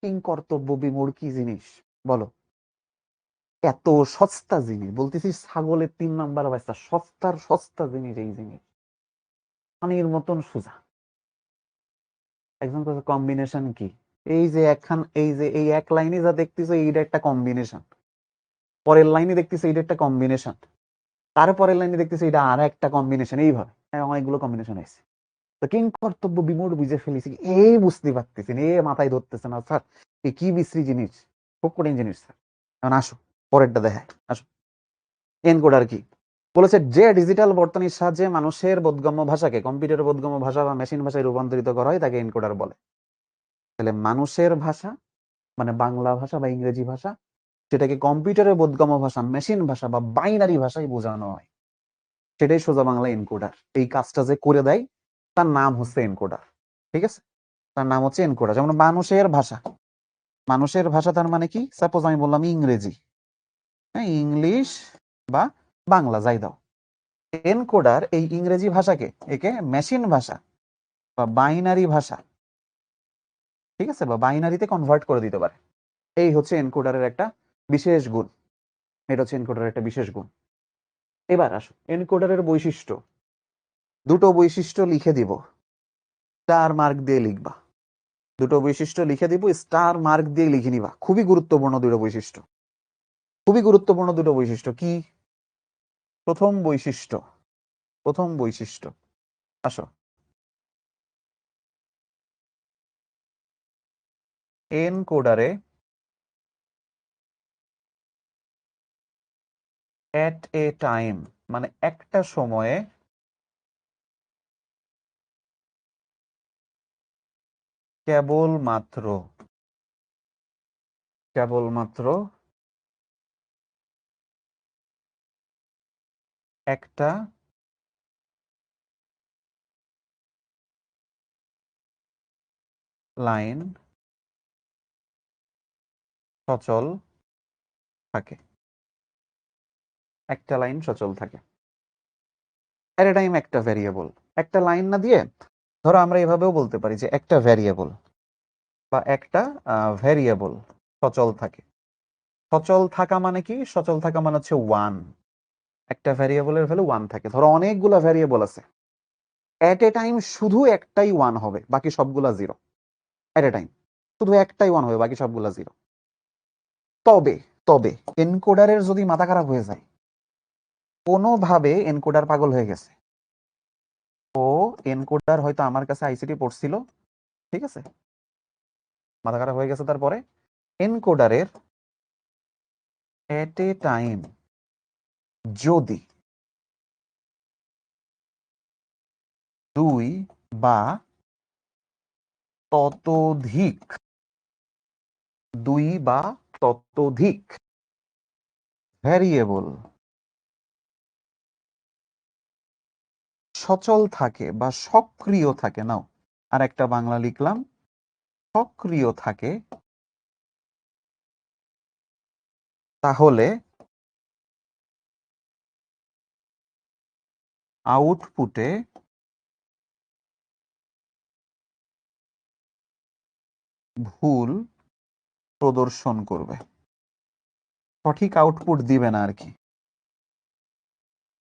[SPEAKER 1] কিং কর্তব্য বিমূঢ় কি জিনিস বলো? এত সস্তা জিনিস বলতেছি, ছাগলের 3 নাম্বার বাচ্চা, সস্তার সস্তা জিনিস এই জিনিস, পানির মতন সোজা। একজন কথা কম্বিনেশন কি? এই যে একখান, এই যে এই এক লাইনে যা দেখতেছো এইটা একটা কম্বিনেশন, পরের লাইনে দেখতেছো এইটা একটা কম্বিনেশন, তারপরের লাইনে দেখতেছো এটা আর একটা কম্বিনেশন, এইভাবে অনেকগুলো কম্বিনেশন আছে। তো কিং কর্তব্য বিমূঢ় বুঝে ফেলেছি, এই বুঝতে পারতেছি না, এ মাথায় ধরতেছে না স্যার, এ কি বিশ্রী জিনিস, খুব কঠিন জিনিস স্যার। এখন আসো পরেরটা দেখায়, আসো। এনকোডার কি বলেছে, যে ডিজিটাল বর্তনীর সাহায্যে মানুষের বোধগম্য ভাষাকে কম্পিউটারের বোধগম্য ভাষা বা মেশিন ভাষায় রূপান্তরিত করা হয় তাকে এনকোডার বলে। তাহলে মানুষের ভাষা মানে বাংলা ভাষা বা ইংরেজি ভাষা, সেটাকে কম্পিউটারের বোধগম্য ভাষা, মেশিন ভাষা বা বাইনারি ভাষায় বোঝানো হয়, সেটাই সোজা বাংলা এনকোডার। এই কাজটা যে করে দেয় তার নাম হচ্ছে এনকোডার। ঠিক আছে, তার নাম হচ্ছে এনকোডার। যেমন মানুষের ভাষা, মানুষের ভাষা তার মানে কি? সাপোজ আমি বললাম ইংরেজি, হ্যাঁ, ইংলিশ বা বাংলা যাই দাও, এনকোডার এই ইংরেজি ভাষাকে একে মেশিন ভাষা বা বাইনারি ভাষা, ঠিক আছে, বা বাইনারিতে কনভার্ট করে দিতে পারে। এই হচ্ছে এনকোডারের একটা বিশেষ গুণ, এটা হচ্ছে এনকোডারের একটা বিশেষ গুণ। এবার আসো এনকোডারের বৈশিষ্ট্য, দুটো বৈশিষ্ট্য লিখে দিব, স্টার মার্ক দিয়ে লিখবা। দুটো বৈশিষ্ট্য লিখে দিব, স্টার মার্ক দিয়ে লিখে নিবা, খুবই গুরুত্বপূর্ণ দুটো বৈশিষ্ট্য, খুবই গুরুত্বপূর্ণ দুটো বৈশিষ্ট্য। কি প্রথম বৈশিষ্ট্য? প্রথম বৈশিষ্ট্য, আসো। এনকোডারে এট এ টাইম মানে একটা সময়ে কেবলমাত্র একটা লাইন সচল থাকে, একটা লাইন সচল থাকে। এট এ টাইম একটা ভ্যারিয়েবল, একটা লাইন না দিয়ে ধরো আমরা এভাবেও বলতে পারি যে একটা ভ্যারিয়েবল বা একটা ভ্যারিয়েবল সচল থাকে। সচল থাকা মানে কি? সচল থাকা মানে হচ্ছে ওয়ান। একটা ভ্যারিয়েবলের ভ্যালু ওয়ান থাকে। ধরো অনেকগুলা ভ্যারিয়েবল আছে, এট এ টাইম শুধু একটাই ওয়ান হবে, বাকি সবগুলা জিরো। এট এ টাইম শুধু একটাই ওয়ান হবে, বাকি সবগুলা জিরো। তবে তবে এনকোডারের যদি মাথা খারাপ হয়ে যায়, কোনোভাবে এনকোডার পাগল হয়ে গেছে, ও এনকোডার হয়তো আমার কাছে আইসিটি পড়ছিল, ঠিক আছে, মাথা খারাপ হয়ে গেছে, তারপরে এনকোডারের এট এ টাইম যদি দুই বা ততোধিক ভ্যারিয়েবল সচল থাকে বা সক্রিয় থাকে, নাও আর একটা বাংলা লিখলাম, সক্রিয় থাকে, তাহলে আউটপুটে ভুল প্রদর্শন করবে, সঠিক আউটপুট দিবে না আর কি।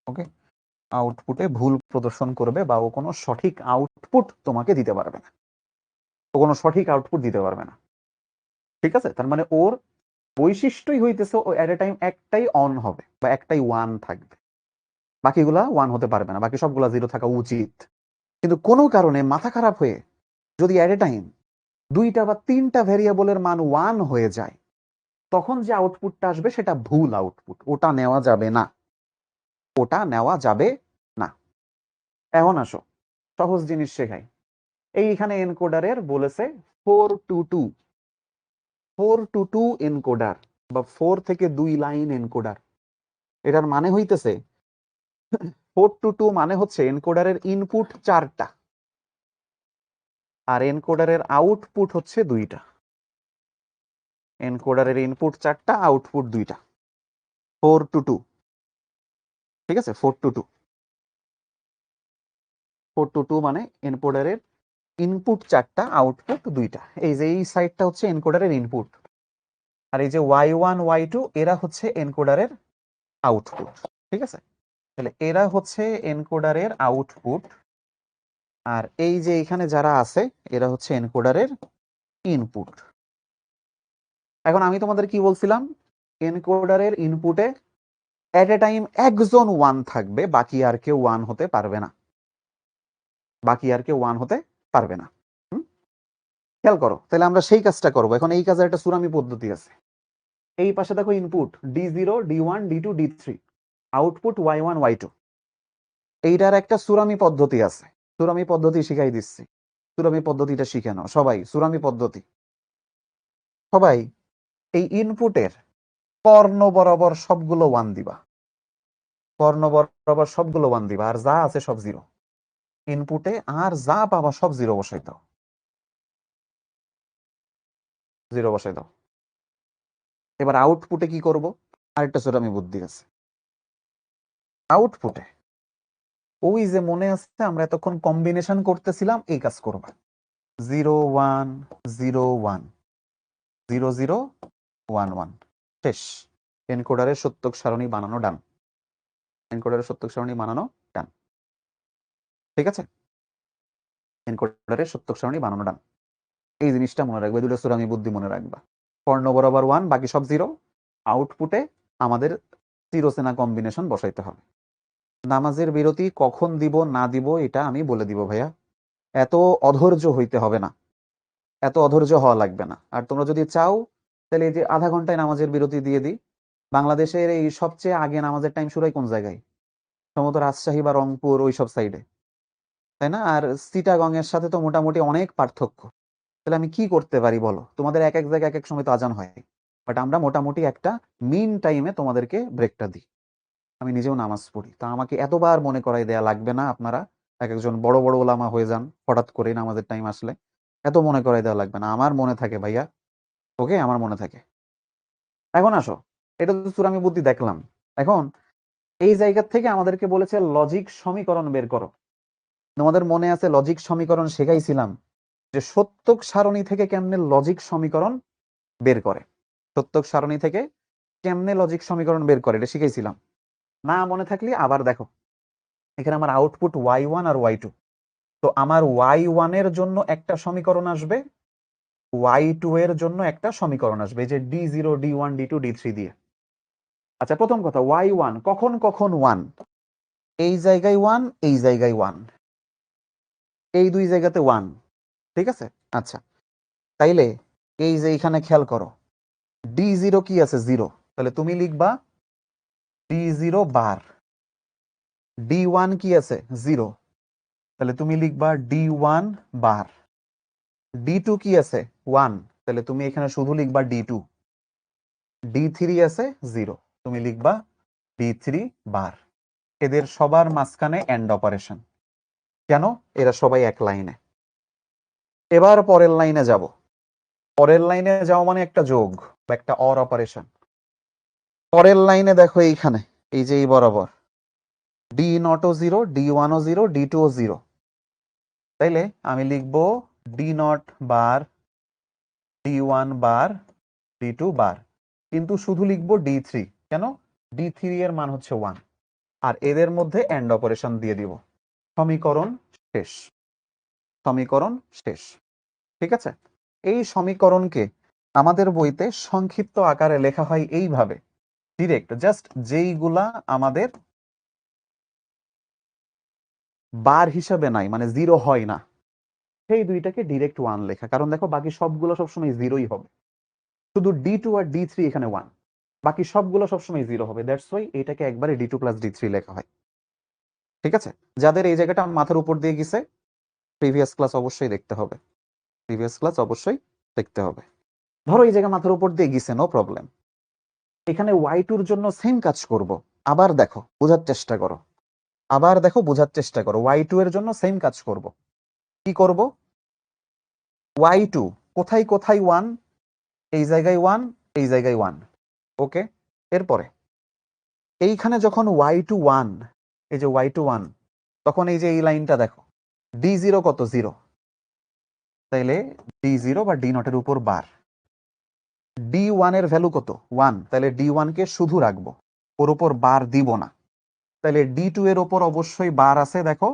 [SPEAKER 1] ওকে, আউটপুটে ভুল প্রদর্শন করবে বা ও কোনো সঠিক আউটপুট তোমাকে দিতে পারবে না, ও কোনো সঠিক আউটপুট দিতে পারবে না। ঠিক আছে, তার মানে ওর বৈশিষ্ট্যই হইতেছে ও এট এ টাইম একটাই অন হবে বা একটাই ওয়ান থাকবে, বাকিগুলা ওয়ান হতে পারবে না, বাকি সবগুলা জিরো থাকা উচিত। কিন্তু কোনো কারণে মাথা খারাপ হয়ে যদি এট এ টাইম দুইটা বা তিনটা ভ্যারিয়েবলের মান ওয়ান হয়ে যায়, তখন যে আউটপুটটা আসবে সেটা ভুল আউটপুট, ওটা নেওয়া যাবে না, ওটা নেওয়া যাবে না। এখন আসো সহজ জিনিস শেখাই। এইখানে এনকোডারের বলেছে 422 422 এনকোডার বা 4 থেকে 2 লাইন এনকোডার। এটার মানে হইতেছে 422 মানে হচ্ছে এনকোডারের ইনপুট 4টা আর এনকোডারের আউটপুট হচ্ছে 2টা। এনকোডারের ইনপুট 4টা, আউটপুট 2টা। 422, ঠিক আছে, 422 মানে এনকোডারের ইনপুট 4টা, আউটপুট 2টা। এই যে এই সাইডটা হচ্ছে এনকোডারের ইনপুট, আর এই যে y1 y2 এরা হচ্ছে এনকোডারের আউটপুট। ঠিক আছে, তাহলে এরা হচ্ছে এনকোডারের আউটপুট, আর এই যে এখানে যারা আছে এরা হচ্ছে এনকোডারের ইনপুট। এখন আমি তোমাদের কি বলছিলাম, এনকোডারের ইনপুটে এট এ টাইম একজন ওয়ান থাকবে, বাকি আর কেউ ওয়ান হতে পারবে না, বাকি আর কেউ ওয়ান হতে পারবে না। খেয়াল করো, তাহলে আমরা সেই কাজটা করবো। এখন এই কাজের একটা সুরামি পদ্ধতি আছে। এই পাশে দেখো input D0 D1 D2 D3, output Y1 Y2। এইটার একটা সুরামি পদ্ধতি আছে, সুরামি পদ্ধতি শিখাই দিচ্ছি। সুরামি পদ্ধতিটা শিখে নাও সবাই, সুরামি পদ্ধতি। সবাই এই ইনপুটের কর্ণ বরাবর সবগুলো ওয়ান দিবা, কর্ণ বরাবর সবগুলো ওয়ান দিবা, আর যা আছে সব জিরো। ইনপুটে আর যা পাবা সব জিরো বসাই দাও, জিরো বসাই দাও। এবার আউটপুটে কি করব? আরেকটা সুরামি বুদ্ধি আছে। আউটপুটে ওই যে মনে আছে আমরা এতক্ষণ কম্বিনেশন করতেছিলাম, এই কাজ করবা। 0 1 0 1 0 0 1 1, শেষ। এনকোডারের সত্যক সারণী বানানো ডান, এনকোডারের সত্যক সারণী বানানো ডান। ঠিক আছে, এনকোডারের সত্যক সারণী বানানো ডান। এই জিনিসটা মনে রাখবে, দুটো সুরামি বুদ্ধি মনে রাখবা। কর্ণ বরাবর ওয়ান, বাকি সব জিরো। আউটপুটে আমাদের জিরো সেনা কম্বিনেশন বসাইতে হবে। নামাজের বিরতি কখন দিব না দিব এটা আমি বলে দিব ভাইয়া। এত অধৈর্য হইতে হবে না, এত অধৈর্য হওয়া লাগবে না। আর তোমরা যদি চাও তাহলে এই যে আধা ঘন্টায় নামাজের বিরতি দিয়ে দিই। বাংলাদেশের এই সবচেয়ে আগে নামাজের টাইম শুরু হয় কোন জায়গায়? সম্ভবত রাজশাহী বা রংপুর ওই সব সাইডে, তাই না? আর চিটাগং এর সাথে তো মোটামুটি অনেক পার্থক্য। তাহলে আমি কি করতে পারি বলো? তোমাদের এক এক জায়গায় এক এক সময় তো আজান হয়, বাট আমরা মোটামুটি একটা মিন টাইমে তোমাদেরকে ব্রেকটা দিই। আমি নিজেও নামাজ পড়ি, তা আমাকে এতবার মনে করাই দেয়া লাগবে না। আপনারা এক একজন বড় বড় ওলামা হয়ে যান, হঠাৎ করে নামাজের টাইম আসলে এত মনে করাই দেওয়া লাগবে না। আমার মনে থাকে ভাইয়া, ওকে, আমার মনে থাকে। এখন আসো, এটা তো চূড়ামি বুদ্ধি দেখলাম। এখন এই জায়গা থেকে আমাদেরকে বলেছে লজিক সমীকরণ বের করো। তোমাদের মনে আছে লজিক সমীকরণ শেখাইছিলাম, যে সত্যক সারণী থেকে কেমনে লজিক সমীকরণ বের করে। সত্যক সারণী থেকে কেমনে লজিক সমীকরণ বের করে এটা শিখাইছিলাম। না মনে থাকলে আবার দেখো, এখানে আমার আউটপুট y1 আর y2। তো আমার y1 এর জন্য একটা সমীকরণ আসবে, y2 এর জন্য একটা সমীকরণ আসবে, যে d0 d1 d2 d3 দিয়ে। আচ্ছা, প্রথম কথা, y1 কখন কখন 1? এই জায়গায় 1, এই জায়গায় 1, এই দুই জায়গাতে 1, ঠিক আছে। আচ্ছা, তাইলে এই যে এখানে খেয়াল করো, d0 কি আছে? 0। তাহলে তুমি লিখবা d0 বার। d1 কি আছে? 0। তাহলে তুমি লিখবা d1 বার। d2 কি আছে? 1। তাহলে তুমি এখানে শুধু লিখবা d2। d3 আছে 0, তুমি লিখবা d3 বার। এদের সবার মাঝখানে এন্ড অপারেশন। কেন? এরা সবাই এক লাইনে। এবার পরের লাইনে যাব। পরের লাইনে যাও মানে একটা যোগ বা একটা অর অপারেশন। পরের লাইনে দেখো এইখানে, এই যে এই বরাবর d0 ও 0, d1 ও 0, d2 ও 0। তাইলে আমি লিখবো d0 বার, d1 বার, d2 বার। কিন্তু শুধু লিখবো d3। কেন? d3 এর মান হচ্ছে 1। আর এদের মধ্যে এন্ড অপারেশন দিয়ে দিব। সমীকরণ শেষ। সমীকরণ শেষ, ঠিক আছে। এই সমীকরণকে আমাদের বইতে সংক্ষিপ্ত আকারে লেখা হয় এইভাবে, ডিরেক্ট, জাস্ট যেইগুলা আমাদের বার হিসাবে নাই, মানে 0 হয় না, সেই দুইটাকে ডিরেক্ট 1 লেখা। কারণ দেখো বাকি সবগুলো সবসময় 0ই হবে, শুধু d2 আর d3 এখানে 1, বাকি সবগুলো সবসময় 0 হবে। দ্যাটস ওয়াই এটাকে একবারে d2 প্লাস d3 লেখা হয়, ঠিক আছে। যাদের এই জায়গাটা মাথার উপর দিয়ে গেছে, প্রিভিয়াস ক্লাস অবশ্যই দেখতে হবে, প্রিভিয়াস ক্লাস অবশ্যই দেখতে হবে। ধরো এই জায়গা মাথার উপর দিয়ে গেছে, নো প্রবলেম। এখানে y2 জন্য সেম কাজ করব। আবার দেখো, বোঝার চেষ্টা করো, আবার দেখো, বোঝার চেষ্টা করো। y2 এর জন্য সেম কাজ করব। কি করব? y2 কোথায় কোথায় 1? এই জায়গায় 1, এই জায়গায় 1, ওকে। এরপরে এইখানে যখন y2 1, এই যে y2 1, তখন এই যে এই লাইনটা দেখো, d0 কত? 0। তাইলে d0 বা d0 এর উপর বার। d1 এর ভ্যালু কত? 1। তাহলে d1 কে শুধু রাখবো, ওর উপর বার দিব না। তাহলে d2 এর উপর অবশ্যই বার আছে, দেখো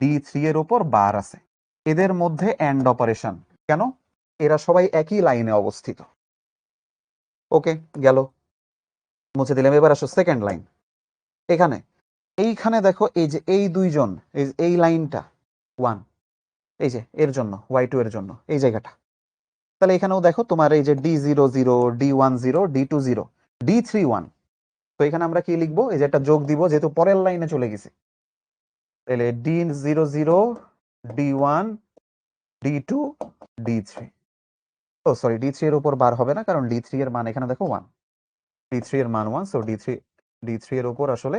[SPEAKER 1] d3 এর উপর বার আছে। এদের মধ্যে এন্ড অপারেশন। কেন? এরা সবাই একই লাইনে অবস্থিত। ওকে, গেল, মুছে দিলাম। এবার আসো সেকেন্ড লাইন। এখানে এইখানে দেখো, এই যে এই দুইজন, এই লাইনটা 1, এই যে এর জন্য, y2 এর জন্য এই জায়গাটা। তাহলে এখানেও দেখো তোমার এই যে d0 0, d1 0, d2 0, d3 1। তো এখানে আমরা কি লিখবো? এই যে একটা যোগ দিব, যেহেতু পরের লাইনে চলে গেছে। তাহলে d0 0, d1, d2, d3। ও সরি, d3 এর উপর বার হবে না, কারণ d3 এর মান এখানে দেখো 1, d3 এর মান 1, সো d3 এর উপর আসলে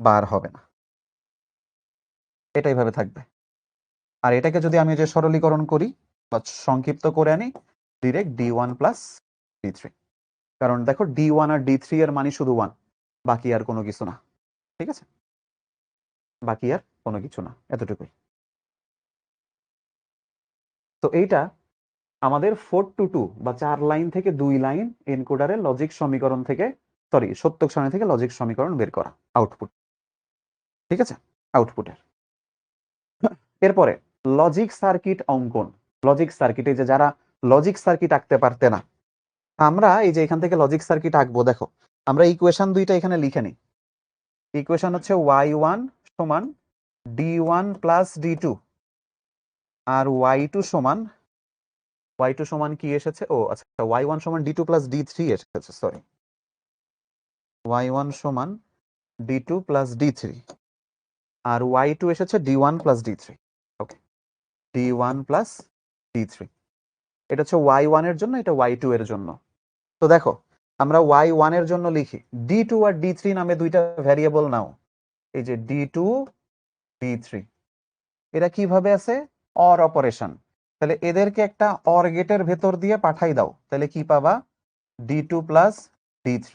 [SPEAKER 1] বার হবে না। এটা এইভাবে থাকবে। আর এটাকে যদি আমি যে সরলীকরণ করি বা সংক্ষিপ্ত করে আনি, ডিরেক্ট d1 প্লাস d3। কারণ দেখো d1 আর d3 এর মানই শুধু 1, বাকি আর কোনো কিছু না, ঠিক আছে, বাকি আর কোনো কিছু না, এতটুকুই। তো এইটা আমাদের 4-2 বা 4 লাইন থেকে 2 লাইন এনকোডারের লজিক সমীকরণ থেকে, সরি, সত্যক সারণী থেকে লজিক সমীকরণ বের করা, আউটপুট, ঠিক আছে, আউটপুটের। এরপরে লজিক সার্কিট অঙ্কন। লজিক সার্কিটে যে যারা লজিক সার্কিট আঁকতে পারতে না, আমরা এই যে এখান থেকে লজিক সার্কিট আঁকবো। দেখো আমরা ইকুয়েশন দুইটা এখানে লিখে নিই। ইকুয়েশন হচ্ছে y1 সমান d1 প্লাস d2 আর y2 সমান কি এসেছে, ও আচ্ছা, y1 সমান d2 প্লাস d3 এসেছে, সরি, y1 সমান d2 প্লাস d3 আর y2 এসেছে d1 প্লাস d3। ওকে, d1 প্লাস d3, এটা হচ্ছে y1 এর জন্য, এটা y2 এর জন্য। তো দেখো আমরা y1 এর জন্য লিখি d2 আর d3 নামে দুইটা ভ্যারিয়েবল নাও, এই যে d2 d3, এরা কিভাবে আছে, অর অপারেশন, তাহলে এদেরকে একটা অর গেটের ভেতর দিয়ে পাঠাই দাও, তাহলে কি পাবা, d2 প্লাস d3,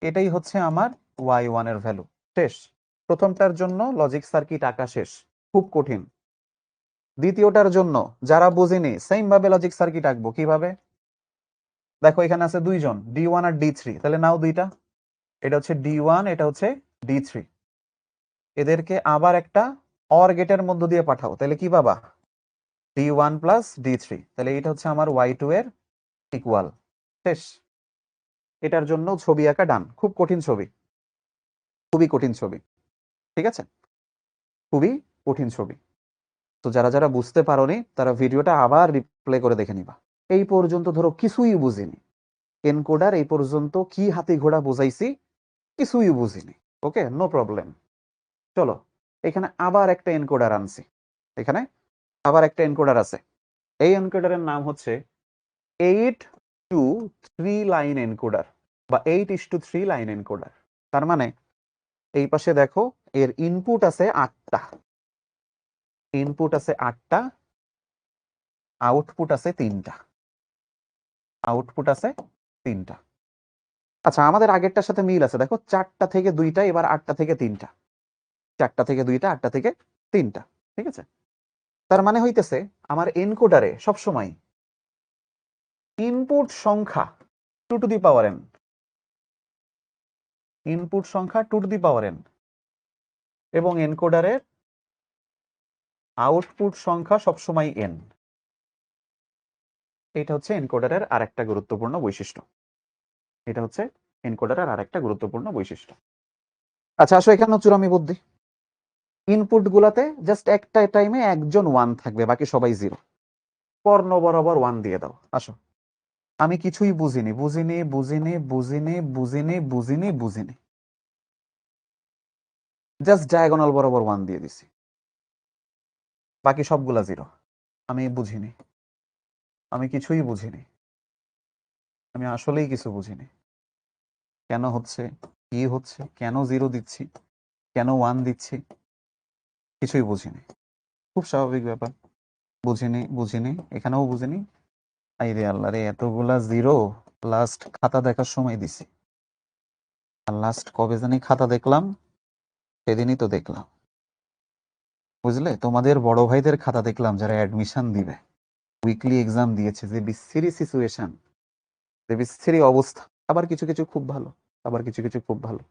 [SPEAKER 1] এটাই হচ্ছে আমার y1 এর ভ্যালু। শেষ, প্রথমটার জন্য লজিক সার্কিট আঁকা শেষ, খুব কঠিন। দ্বিতীয়টার জন্য যারা বুঝিনি সেম ভাবে লজিক সার্কিট আঁকবো, কিভাবে, দেখো এখানে আছে দুইজন d1 আর d3, তাহলে নাও দুইটা, এটা হচ্ছে d1, এটা হচ্ছে d3, এদেরকে আবার একটা অর গেটের মধ্য দিয়ে পাঠাও, তাহলে কি পাবা, d1 প্লাস d3, তাহলে এটা হচ্ছে আমার y2 এর ইকুয়াল। শেষ, এটার জন্য ছবি আঁকা ডান, খুব কঠিন ছবি, খুবই কঠিন ছবি, ঠিক আছে, খুবই কঠিন ছবি। তো যারা যারা বুঝতে পারোনি তারা ভিডিওটা আবার রিপ্লে করে দেখে নিবা। এই পর্যন্ত ধরো কিছুই বুঝিনি, এনকোডার এই পর্যন্ত কি হাতি ঘোড়া বুঝাইছি কিছুই বুঝিনি, ওকে, নো প্রবলেম। চলো এখানে আবার একটা এনকোডার আনছি, এখানে আবার একটা এনকোডার আছে, এই এনকোডারের নাম হচ্ছে 8:3 লাইন এনকোডার বা 8:3 লাইন এনকোডার। তার মানে এই পাশে দেখো এর ইনপুট আছে 8টা, ইনপুট আছে 8টা, আউটপুট আছে 3টা, আউটপুট আছে 3টা। আচ্ছা আমাদের আগেরটার সাথে মিল আছে, দেখো 4টা থেকে 2টা, এবার 8টা থেকে 3টা, 4টা থেকে 2টা, 8টা থেকে 3টা, ঠিক আছে। তার মানে হইতেছে আমার এনকোডারে সবসময় ইনপুট সংখ্যা 2 to the power n, input সংখ্যা 2 টু দি পাওয়ার n, এবং এনকোডারের আউটপুট সংখ্যা সবসময় n। এটা হচ্ছে এনকোডারের আরেকটা গুরুত্বপূর্ণ বৈশিষ্ট্য, এটা হচ্ছে এনকোডারের আরেকটা গুরুত্বপূর্ণ বৈশিষ্ট্য। আচ্ছা আসো এখানে চূড়ামি বুদ্ধি, ইনপুট গুলাতে জাস্ট একটা টাইমে একজন 1 থাকবে, বাকি সবাই 0, কর্ণ বরাবর 1 দিয়ে দাও। আসো, আমি কিছুই বুঝিনি বুঝিনি বুঝিনি বুঝিনি বুঝিনি বুঝিনি বুঝিনি, জাস্ট ডায়াগোনাল বরাবর 1 দিয়ে দিছি, বাকি সবগুলা 0, আমি বুঝিনি, আমি কিছুই বুঝিনি, আমি আসলেই কিছু বুঝিনি, কেন হচ্ছে, কি হচ্ছে, কেন 0 দিচ্ছি, কেন 1 দিচ্ছি, কিছুই বুঝিনি, খুব স্বাভাবিক ব্যাপার, বুঝিনি বুঝিনি, এখানেও বুঝিনি। আই রে আল্লাহ রে, এতগুলা 0 লাস্ট খাতা দেখার সময় দিছি, আর লাস্ট কবে জানি খাতা দেখলাম, সেদিনই তো দেখলাম, বুঝলে, তোমাদের বড় ভাইদের খাতা দেখলাম যারা অ্যাডমিশন দিবে, উইকলি এক্সাম দিয়েছে, যে বিচ্ছিরি সিচুয়েশন, যে বিচ্ছিরি অবস্থা, আবার কিছু কিছু খুব ভালো, আবার কিছু কিছু খুব ভালো।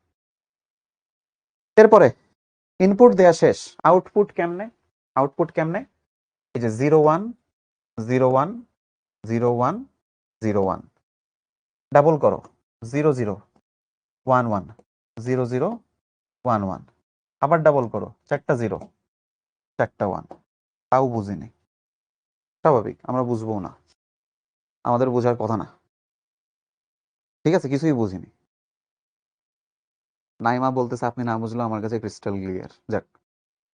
[SPEAKER 1] এরপরে ইনপুট দেয়া শেষ, আউটপুট কেমনে, আউটপুট কেমনে, এই যে 0 1 0 1 0 1 0 1, ডাবল করো 0 0 1 1 0 0 1 1, আবার ডাবল করো 4টা 0 4টা 1, তাও বুঝিনি, স্বাভাবিক, আমরা বুঝবো না, আমাদের বোঝার কথা না, ঠিক আছে, কিছুই বুঝিনি। নাইমা বলতেছে আপনি না বুঝলো আমার কাছে ক্রিস্টাল ক্লিয়ার, যাক,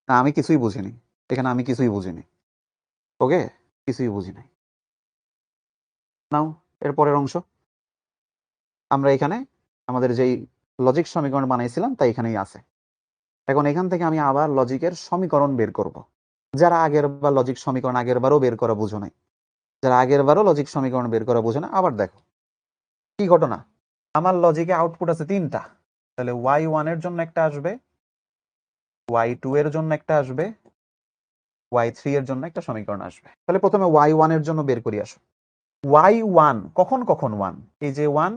[SPEAKER 1] না আমি কিছুই বুঝিনি, এখানে আমি কিছুই বুঝিনি, ওকে, কিছুই বুঝিনি। নাও এর পরের অংশ, আমরা এখানে আমাদের যেই লজিক সমীকরণ বানাইছিলাম তা এখানেই আছে। এখন এখান থেকে আমি আবার লজিকের সমীকরণ বের করব। যারা আগের বার লজিক সমীকরণ আগের বারও বের করা বুঝো নাই, যারা আগের বারও লজিক সমীকরণ বের করা বুঝো না, আবার দেখো কি ঘটনা, আমার লজিকে আউটপুট আছে 3টা, তাহলে y1 এর জন্য একটা আসবে, y2 এর জন্য একটা আসবে, y3 এর জন্য একটা সমীকরণ আসবে। তাহলে প্রথমে y1 এর জন্য বের করি, আসো y1 কখন কখন 1, এই যে 1,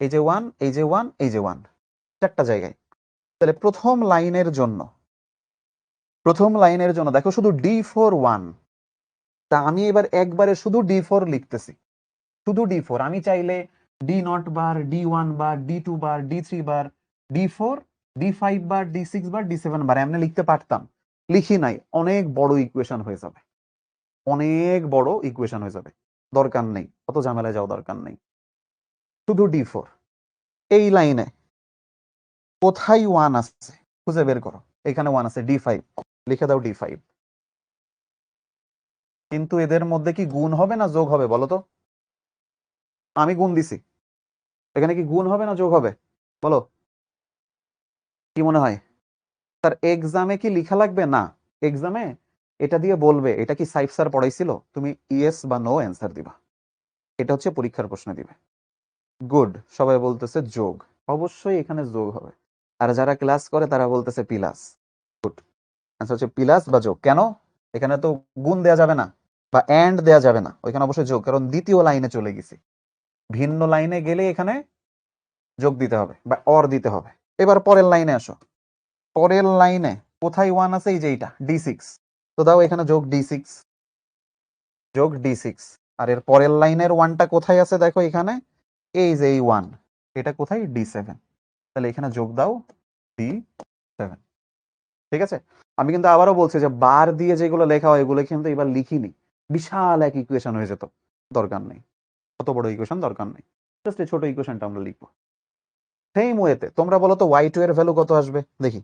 [SPEAKER 1] এই যে 1, এই যে 1, এই যে 1, 4টা জায়গায়। তাহলে প্রথম লাইনের জন্য দেখো শুধু d4 1, তা আমি এবার একবারে শুধু d4 লিখতেছি, শুধু d4, আমি চাইলে d0 বার, d1 বার, d2 বার, d3 বার, d4 D5 বার D6 বার D7 বার এমনি লিখতে পারতাম, লিখি নাই। অনেক বড় ইকুয়েশন হয়ে যাবে, অনেক বড় ইকুয়েশন হয়ে যাবে, দরকার নেই, অত ঝামেলায় যাওয়া দরকার নেই। শুধু D4 এই লাইনে কোথায় 1 আছে খুঁজে বের করো। এখানে 1 আছে, D5 লিখে দাও D5। কিন্তু এদের মধ্যে কি গুণ হবে না যোগ হবে বলো তো? আমি গুণ দিছি, এখানে কি গুণ হবে না যোগ হবে বলো? কি মনে হয়? তার এক্সামে কি লিখা লাগবে? না, এক্সামে এটা দিয়ে বলবে এটা কি সাইফ স্যার পড়াইছিল, তুমি ইয়েস বা নো অ্যান্সার দিবা। এটা হচ্ছে পরীক্ষার প্রশ্ন দিবে। গুড, সবাই বলতেছে যোগ, অবশ্যই এখানে যোগ হবে। আর যারা ক্লাস করে তারা বলতেছে প্লাস। গুড, আচ্ছা হচ্ছে প্লাস বা যোগ। কেন? এখানে তো গুণ দেয়া যাবে না বা এন্ড দেয়া যাবে না, ওইখানে অবশ্যই যোগ, কারণ দ্বিতীয় লাইনে চলে গেছি। ভিন্ন লাইনে গেলে এখানে যোগ দিতে হবে বা অর দিতে হবে। এবার পরের লাইনে আসো। পরের লাইনে কোথায় 1 আছে? এই যে এইটা D6, তো দাও এখানে যোগ D6, যোগ D6। আর এর পরের লাইনের 1টা কোথায় আছে দেখো এখানে, এই যে এই 1, এটা কোথায়? D7, তাহলে এখানে যোগ দাও D7। ঠিক আছে? আমি কিন্তু আবারও বলছি যে বার দিয়ে যেগুলো লেখা হয় এগুলো কিন্তু এবার লিখিনি, বিশাল এক ইকুয়েশন হয়ে যেত, দরকার নেই, কত বড় ইকুয়েশন দরকার নেই, জাস্ট এই ছোট ইকুয়েশনটা আমরা লিখবো। সেম ওয়েতে তোমরা বলো তো Y2 এর ভ্যালু কত আসবে দেখি।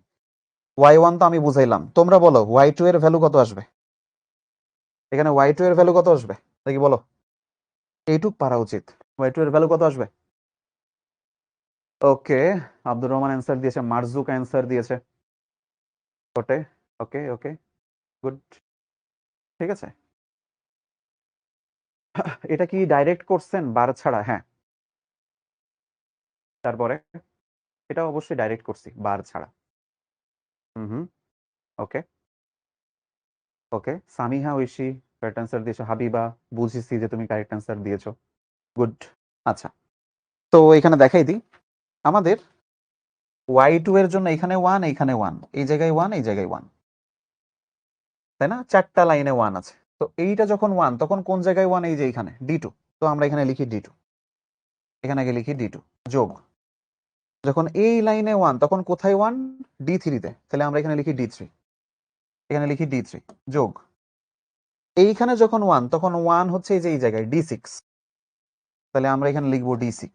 [SPEAKER 1] Y1 তো আমি বুঝাইলাম, তোমরা বলো Y2 এর ভ্যালু কত আসবে? এখানে Y2 এর ভ্যালু কত আসবে দেখি বলো, এইটুক পারা উচিত। Y2 এর ভ্যালু কত আসবে? ওকে, আব্দুর রহমান অ্যান্সার দিয়েছে, মারজুক অ্যান্সার দিয়েছে, ওকে ওকে ওকে, গুড। ঠিক আছে, এটা কি ডাইরেক্ট করছেন বার ছাড়া? হ্যাঁ, তারপরে এটা অবশ্যই ডাইরেক্ট করছি বার ছাড়া। হুম, ওকে ওকে। সামিহা ঐশী কারেক্ট অ্যান্সার দিয়েছো। হাবিবা, বুঝেছি যে তুমি কারেক্ট অ্যান্সার দিয়েছো, গুড। আচ্ছা, তো এখানে দেখাই দিই আমাদের Y2 এর জন্য এখানে 1, এখানে 1, এই জায়গায় 1, এই জায়গায় 1, তাই না? চারটা লাইনে 1 আছে। তো এইটা যখন 1 তখন কোন জায়গায় 1? এই যে এখানে D2, তো আমরা এখানে লিখি D2, এখানে আগে লিখি D2 যোগ। যখন এই লাইনে 1 তখন কোথায় 1? D3 তে, তাহলে আমরা এখানে লিখি D3, এখানে লিখি D3 যোগ। এইখানে যখন 1 তখন 1 হচ্ছে এই যে এই জায়গায় D6, তাহলে আমরা এখানে লিখবো D6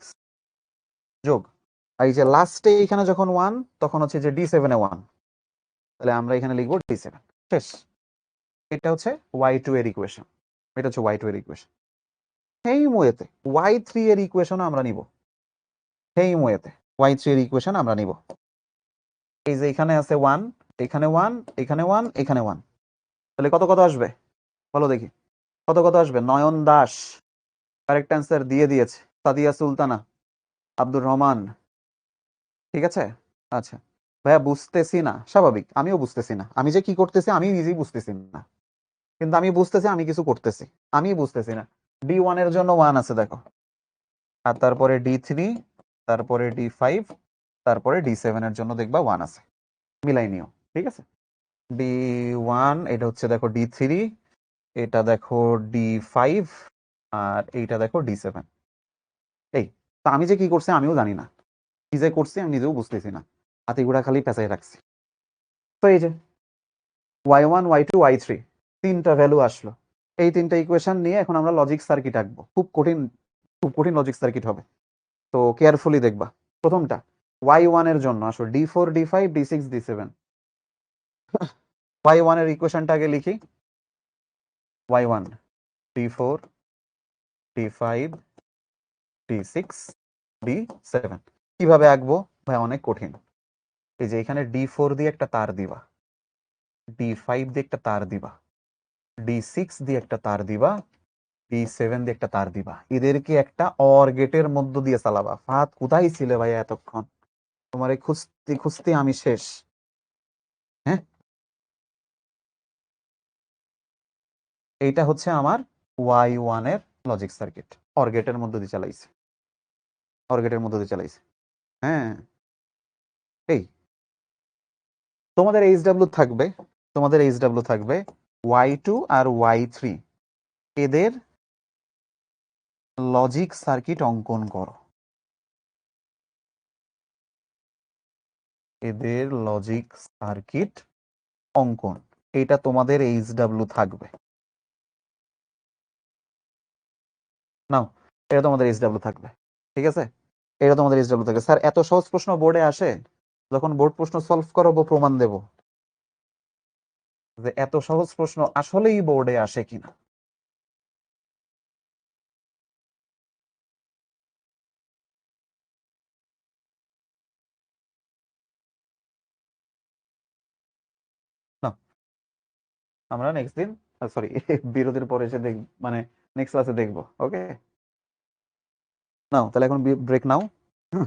[SPEAKER 1] যোগ। আর এই যে লাস্টে এখানে যখন 1 তখন হচ্ছে যে D7 এ 1, তাহলে আমরা এখানে লিখবো D7। শেষ। এটা হচ্ছে Y2 এর ইকুয়েশন, এটা হচ্ছে Y2 এর ইকুয়েশন। সেম ওয়েতে Y3 এর ইকুয়েশন আমরা নিব, সেম ওয়েতে Y3 এর ইকুয়েশন আমরা নিব। এই যে এখানে আছে 1, এখানে 1, এখানে 1, এখানে 1, তাহলে কত কত আসবে বলো দেখি, কত কত আসবে? নয়ন দাস কারেক্ট অ্যান্সার দিয়ে দিয়েছে, সাদিয়া সুলতানা, আব্দুর রহমান। ঠিক আছে, আচ্ছা ভাইয়া বুঝতেছি না, স্বাভাবিক, আমিও বুঝতেছি না, আমি যে কি করতেছি আমি নিজেই বুঝতেছি না, কিন্তু আমি বুঝতেছি আমি কিছু করতেছি, আমি বুঝতেছি না। D1 এর জন্য 1 আছে দেখো, আর তারপরে D3, তারপরে D5, তারপরে D7 এর জন্য দেখবা 1 আছে, মিলাই নিও। ঠিক আছে, D1 এটা হচ্ছে দেখো D3, এটা দেখো D5, আর এইটা দেখো D7। এই তো আমি যে কি করছি আমিও জানি না, কি যে করছি আমি নিজেও বুঝতেছি না, হাতিগুড়া খালি পেঁচাই রাখছি। তো এই যে Y1, Y2, Y3 তিনটা ভ্যালু আসলো। এই তিনটা ইকুয়েশন নিয়ে এখন আমরা লজিক সার্কিট আঁকবো, খুব কঠিন, খুব কঠিন লজিক সার্কিট হবে, তো কেয়ারফুলি দেখবা। প্রথমটা Y1 এর জন্য আসো, D4, D5, D6, D7। Y1 এর ইকুয়েশনটা আগে লিখি, Y1 D4, D5, D6, D7। কিভাবে আঁকবো ভাই? অনেক কঠিন। এই যে এখানে D4 দিয়ে একটা তার দিবা, D5 দিয়ে একটা তার দিবা, D6 দিয়ে একটা তার দিবা, D7 দিয়ে একটা তার দিবা, এদেরকে একটা অর গেটের মধ্য দিয়ে চালাবা। ফাহাদ কোথায় ছিলে ভাই এতক্ষণ? তোমারে খুঁজতে খুঁজতে আমি শেষ। হ্যাঁ, এইটা হচ্ছে আমার Y1 এর লজিক সার্কিট, অর গেটের মধ্য দিয়ে চালাইছে, অর গেটের মধ্য দিয়ে চালাইছে। হ্যাঁ, এই তোমাদের এইচডব্লিউ থাকবে, তোমাদের এইচডব্লিউ থাকবে Y2 আর Y3, এদের লজিক সার্কিট অঙ্কন করো। এদের লজিক সার্কিট অঙ্কন, এটা তোমাদের এইচডব্লিউ থাকবে। নাও, এটা তোমাদের এইচডব্লিউ থাকবে, ঠিক আছে? এটা তোমাদের এইচডব্লিউ থাকবে। স্যার এত সহজ প্রশ্ন বোর্ডে আসে? যখন বোর্ড প্রশ্ন সলভ করাবো প্রমাণ দেব যে এত সহজ প্রশ্ন আসলেই বোর্ডে আসে কিনা। না, আমরা নেক্সট দিন, সরি, বিরতির পরে এসে দেখ, মানে নেক্সট ক্লাসে দেখবো। ওকে, নাও তাহলে এখন ব্রেক নাও। হুম।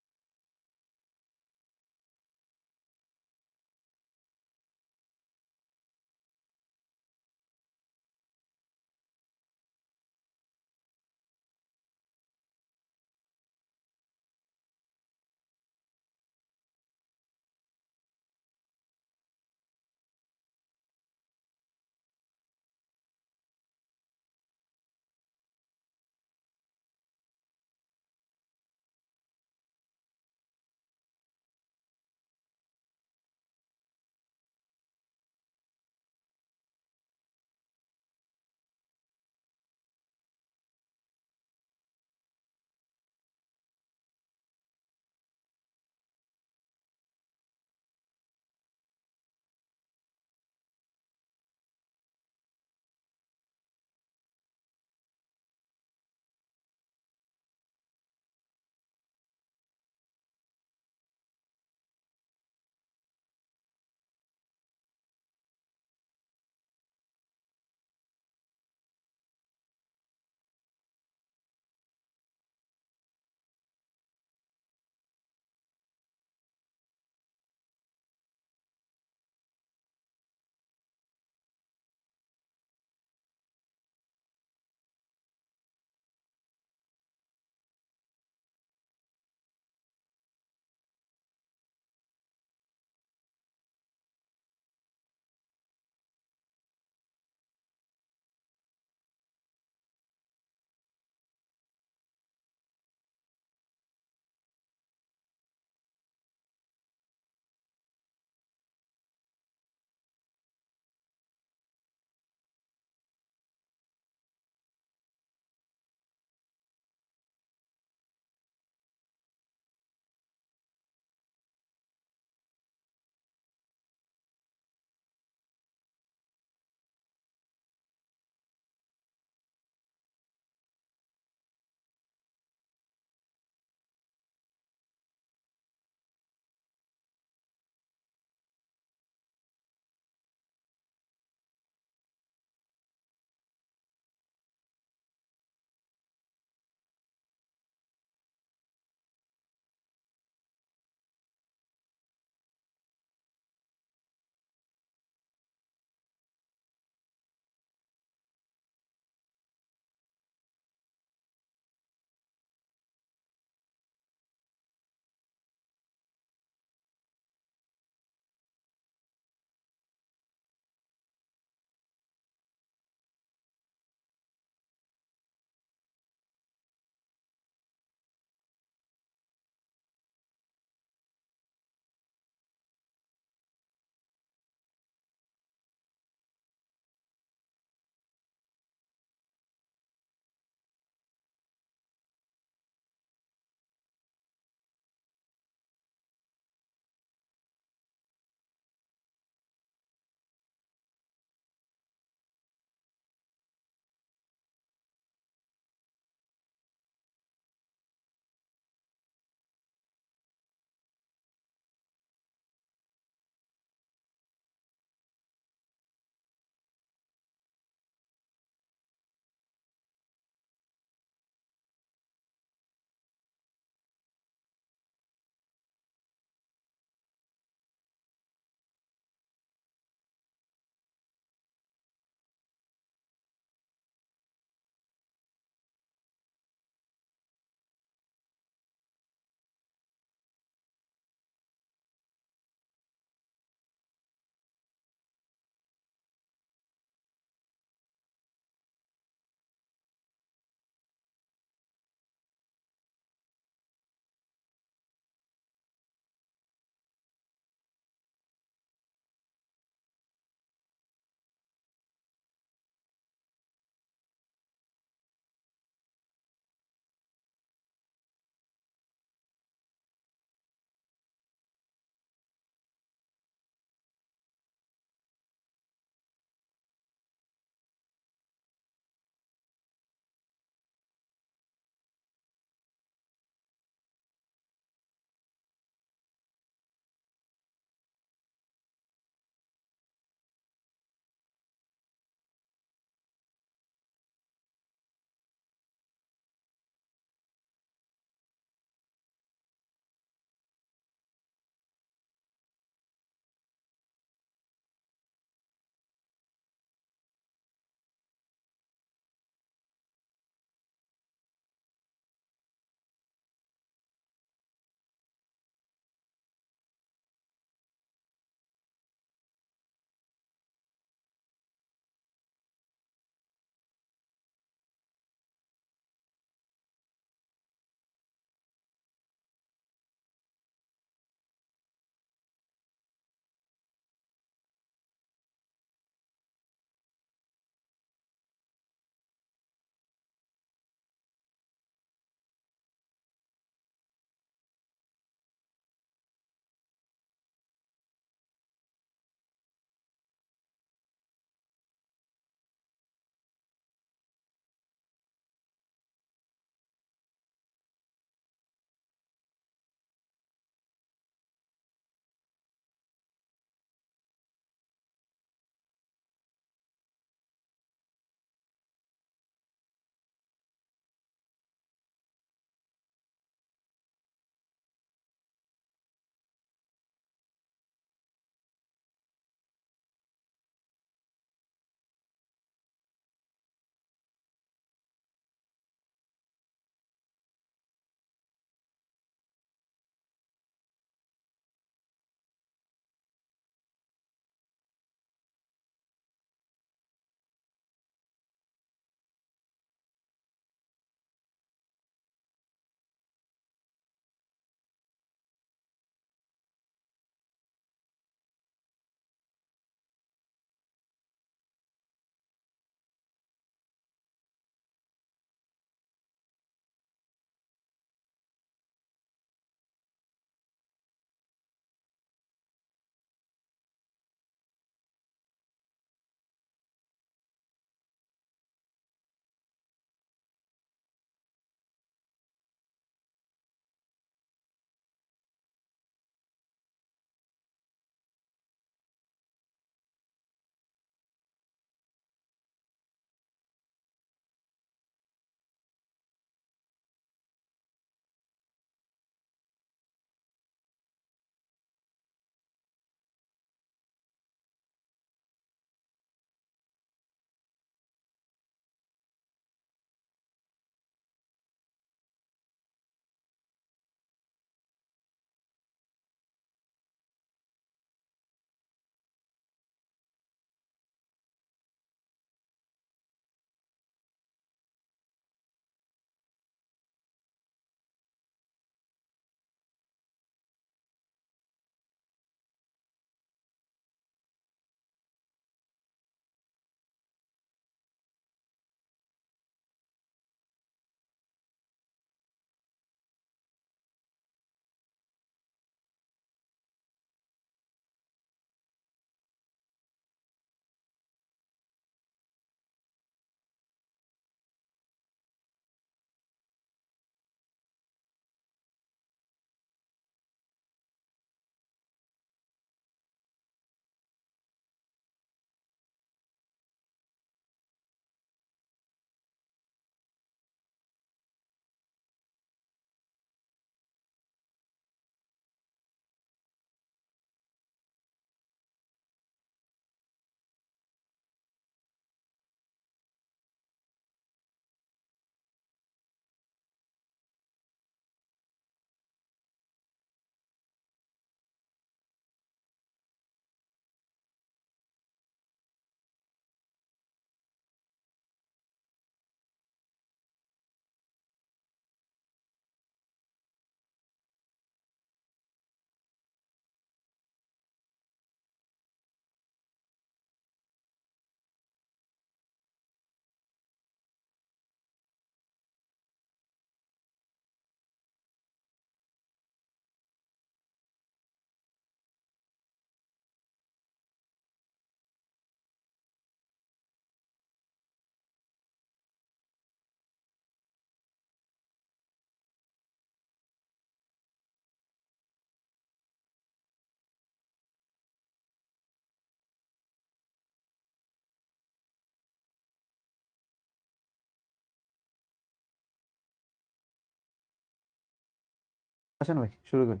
[SPEAKER 1] আসেন ভাই শুরু করি।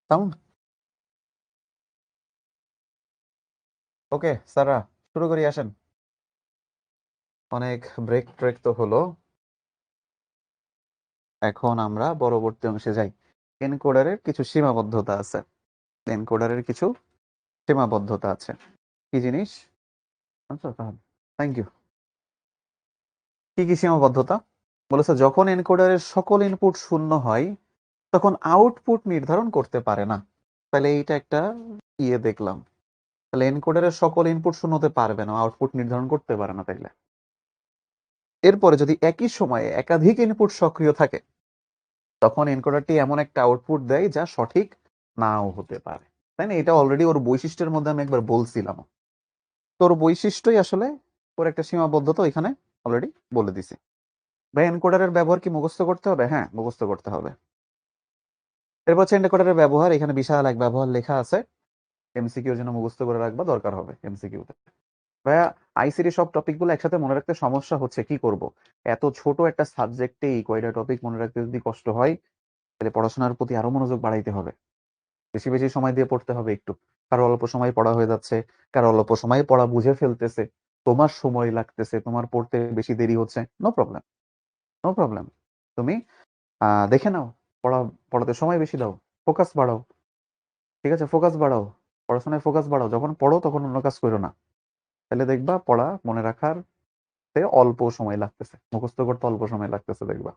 [SPEAKER 1] সাউন্ড ওকে স্যাররা শুরু করি, আসেন। অনেক ব্রেক ট্রেক তো হলো, এখন আমরা পরবর্তী অংশে যাই। এনকোডারের কিছু সীমাবদ্ধতা আছে, এনকোডারের কিছু সীমাবদ্ধতা আছে। কি জিনিস? আচ্ছা তাহলে থ্যাংক ইউ। কি কি সীমাবদ্ধতা বলেছে? যখন এনকোডারের সকল ইনপুট শূন্য হয় তখন আউটপুট নির্ধারণ করতে পারে না। তাহলে এইটা একটা দেখলাম। তাহলে এনকোডারের সকল ইনপুট শূন্য হতে পারবে না, আউটপুট নির্ধারণ করতে পারে না। তাইলে এরপরে যদি একই সময়ে একাধিক ইনপুট সক্রিয় থাকে তখন এনকোডারটি এমন একটা আউটপুট দেয় যা সঠিক নাও হতে পারে। তাই না? এটা অলরেডি ওর বৈশিষ্ট্যের মধ্যে আমি একবার বলছিলাম। তোর বৈশিষ্ট্যই আসলে ওর একটা সীমাবদ্ধতা এখানে অলরেডি বলে দিছি। ভাই এনকোডারের ব্যবহার কি মুখস্থ করতে হবে? হ্যাঁ, মুখস্থ করতে হবে। এরপর হচ্ছে এনকোডারের ব্যবহার। এখানে বিশাল এক ব্যবহার লেখা আছে, এমসিকিউ জন্য মুখস্থ করে রাখবা, দরকার হবে এমসিকিউতে। ভাইয়া আইসিটি সব টপিক গুলো একসাথে মনে রাখতে সমস্যা হচ্ছে, কি করব? এত ছোট একটা সাবজেক্টে এই কয়টা টপিক মনে রাখতে যদি কষ্ট হয় তাহলে পড়াশোনার প্রতি আরো মনোযোগ বাড়াইতে হবে, বেশি বেশি সময় দিয়ে পড়তে হবে। একটু কারো অল্প সময় পড়া হয়ে যাচ্ছে, কারো অল্প সময় পড়া বুঝে ফেলতেছে, তোমার সময় লাগতেছে, তোমার পড়তে বেশি দেরি হচ্ছে, নো প্রবলেম, নো প্রবলেম। তুমি দেখে নাও, পড়া পড়াতে সময় বেশি দাও, ফোকাস বাড়াও। ঠিক আছে, ফোকাস বাড়াও, পড়াশোনায় ফোকাস বাড়াও। যখন পড়ো তখন অন্য কাজ করো না, তাহলে দেখবা পড়া মনে রাখার অল্প সময় লাগতেছে, মুখস্থ করতে অল্প সময় লাগতেছে দেখবা।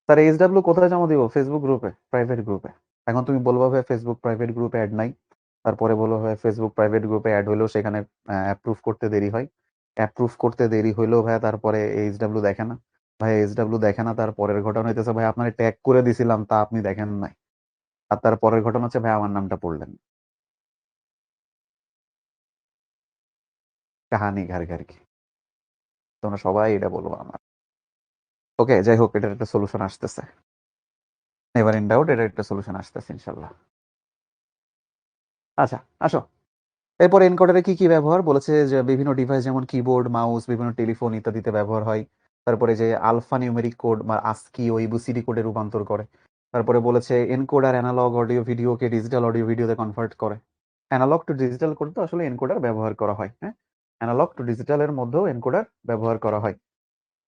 [SPEAKER 1] তার এইচডাব্লিউ কোথায় জমা দিব? ফেসবুক গ্রুপে, প্রাইভেট গ্রুপে। এখন তুমি বলবা ভাই ফেসবুক প্রাইভেট গ্রুপে অ্যাড নাই, তারপরে বলো ভাই ফেসবুক প্রাইভেট গ্রুপে অ্যাড হইলেও সেখানে অ্যাপ্রুভ করতে দেরি হয়। অ্যাপ্রুভ করতে দেরি হইলেও ভাই তারপরে এইচডাব্লিউ দেখে না। ভাই এইচডাব্লিউ দেখে না, তারপরের ঘটনা হইতেছে ভাই আপনার ট্যাগ করে দিছিলাম তা আপনি দেখেন নাই। আর তারপরের ঘটনা হচ্ছে ভাই আমার নামটা পড়লেন। কাহানি ঘর ঘর কি, তোমরা সবাই এটা বলবো আমার। ওকে, যাই হোক, এটার একটা সলিউশন আসতেছে, নেভার ইন ডাউট, এটার একটা সলিউশন আসতেছে ইনশাল্লাহ। আচ্ছা আসো। এরপর এনকোডারে কি কি ব্যবহার বলেছে? যে বিভিন্ন ডিভাইস যেমন কিবোর্ড, মাউস, বিভিন্ন টেলিফোন ইত্যাদিতে ব্যবহার হয়। তারপরে যে আলফা নিউমেরিক কোড বা আস্কি ও এবিসিডি কোডে রূপান্তর করে। তারপরে বলেছে এনকোডার অ্যানালগ অডিও ভিডিওকে ডিজিটাল অডিও ভিডিওতে কনভার্ট করে। অ্যানালগ টু ডিজিটাল করতে আসলে এনকোডার ব্যবহার করা হয়। হ্যাঁ, অ্যানালগ টু ডিজিটালের মধ্যেও এনকোডার ব্যবহার করা হয়।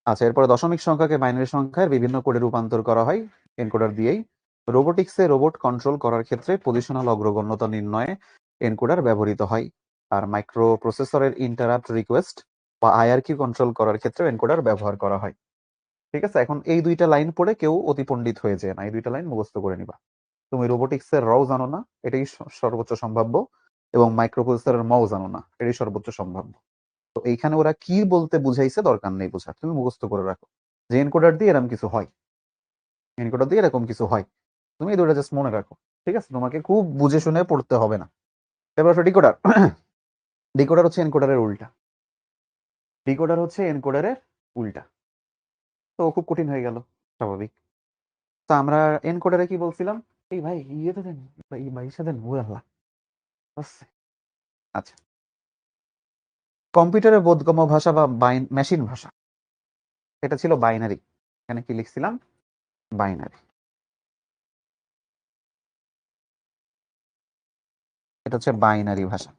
[SPEAKER 1] আচ্ছা, এরপরে দশমিক সংখ্যাকে বাইনারি সংখ্যার বিভিন্ন কোডে রূপান্তর করা হয় এনকোডার দিয়েই। রোবোটিক্সে রোবট কন্ট্রোল করার ক্ষেত্রে পজিশনাল অগ্রগণ্যতা নির্ণয়ে এনকোডার ব্যবহৃত হয়। আর মাইক্রো প্রসেসরের ইন্টারাপ্ট রিকোয়েস্ট বা আইআরকিউ কন্ট্রোল করার ক্ষেত্রে এনকোডার ব্যবহার করা হয়। ঠিক আছে, এখন এই দুইটা লাইন পড়ে কেউ অতি পণ্ডিত হয়ে যায় না, এই দুইটা লাইন মুখস্থ করে নিবা। তুমি রোবোটিক্সের রও জানো না, এটাই সর্বোচ্চ সম্ভাব্য, এবং মাইক্রো প্রসেসরের মও জানো না, এটাই সর্বোচ্চ সম্ভাব্য। তো এইখানে ওরা কি বলতে বুঝাইছে দরকার নেই বোঝার, তুমি মুখস্থ করে রাখো যে এনকোডার দিয়ে এরকম কিছু হয়, এনকোডার দিয়ে এরকম কিছু হয়, তুমি এই দুটো জাস্ট মনে রাখো। ঠিক আছে, তোমাকে খুব বুঝে শুনে পড়তে হবে না। এবার ডিকোডার। ডিকোডার হচ্ছে এনকোডারের উল্টা, ডিকোডার হচ্ছে এনকোডারের উল্টা। তো খুব কঠিন হয়ে গেল, স্বাভাবিক। তো আমরা এনকোডারে কি বলছিলাম? এই ভাই ইয়েতে দেন, ভাই ভাইয়ের সাথে আল্লাহ। আচ্ছা, কম্পিউটারের বোধগম্য ভাষা বা মেশিন ভাষা, এটা ছিল বাইনারি। এখানে কি লিখছিলাম? বাইনারি। এটা হচ্ছে বাইনারি ভাষা।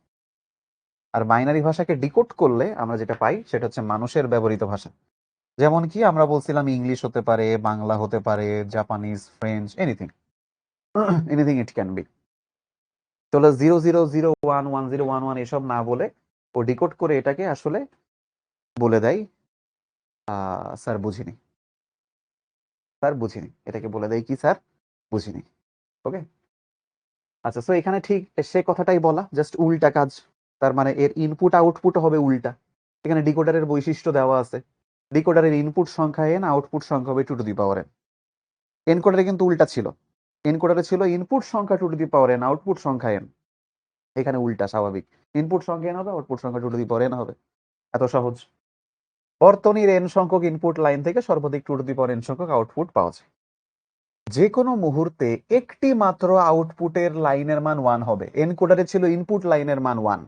[SPEAKER 1] আর বাইনারি ভাষাকে ডিকোড করলে আমরা যেটা পাই সেটা হচ্ছে মানুষের ব্যবহৃত ভাষা। যেমন কি আমরা বলছিলাম ইংলিশ হতে পারে, বাংলা হতে পারে, Japanese, French, anything, anything it can be. চলো 00011011 এসব না বলে ও ডিকোড করে এটাকে আসলে বলে দেয় স্যার বুঝিনি, স্যার বুঝিনি, এটাকে বলে দেয় কি স্যার বুঝিনি। ওকে, আচ্ছা, সো এখানে ঠিক সে কথাটাই বলা, জাস্ট উল্টা কাজ। তার মানে এর ইনপুট আউটপুট হবে উল্টা। এখানে ডিকোডারের বৈশিষ্ট্য দেওয়া আছে, ডিকোডারের ইনপুট সংখ্যা n, আউটপুট সংখ্যা হবে 2 n। এনকোডারে কিন্তু উল্টা ছিল, এনকোডারে ছিল ইনপুট সংখ্যা 2 n, আউটপুট সংখ্যা n। এখানে উল্টা, স্বাভাবিক, ইনপুট সংখ্যা n হবে, আউটপুট সংখ্যা 2 n হবে। এত সহজ। বর্তনীর n সংখ্যক ইনপুট লাইন থেকে সর্বাধিক 2 n সংখ্যক আউটপুট পাওয়া যায়। যে কোনো মুহূর্তে একটি মাত্র আউটপুটের লাইনের মান 1 হবে। এনকোডারে ছিল ইনপুট লাইনের মান 1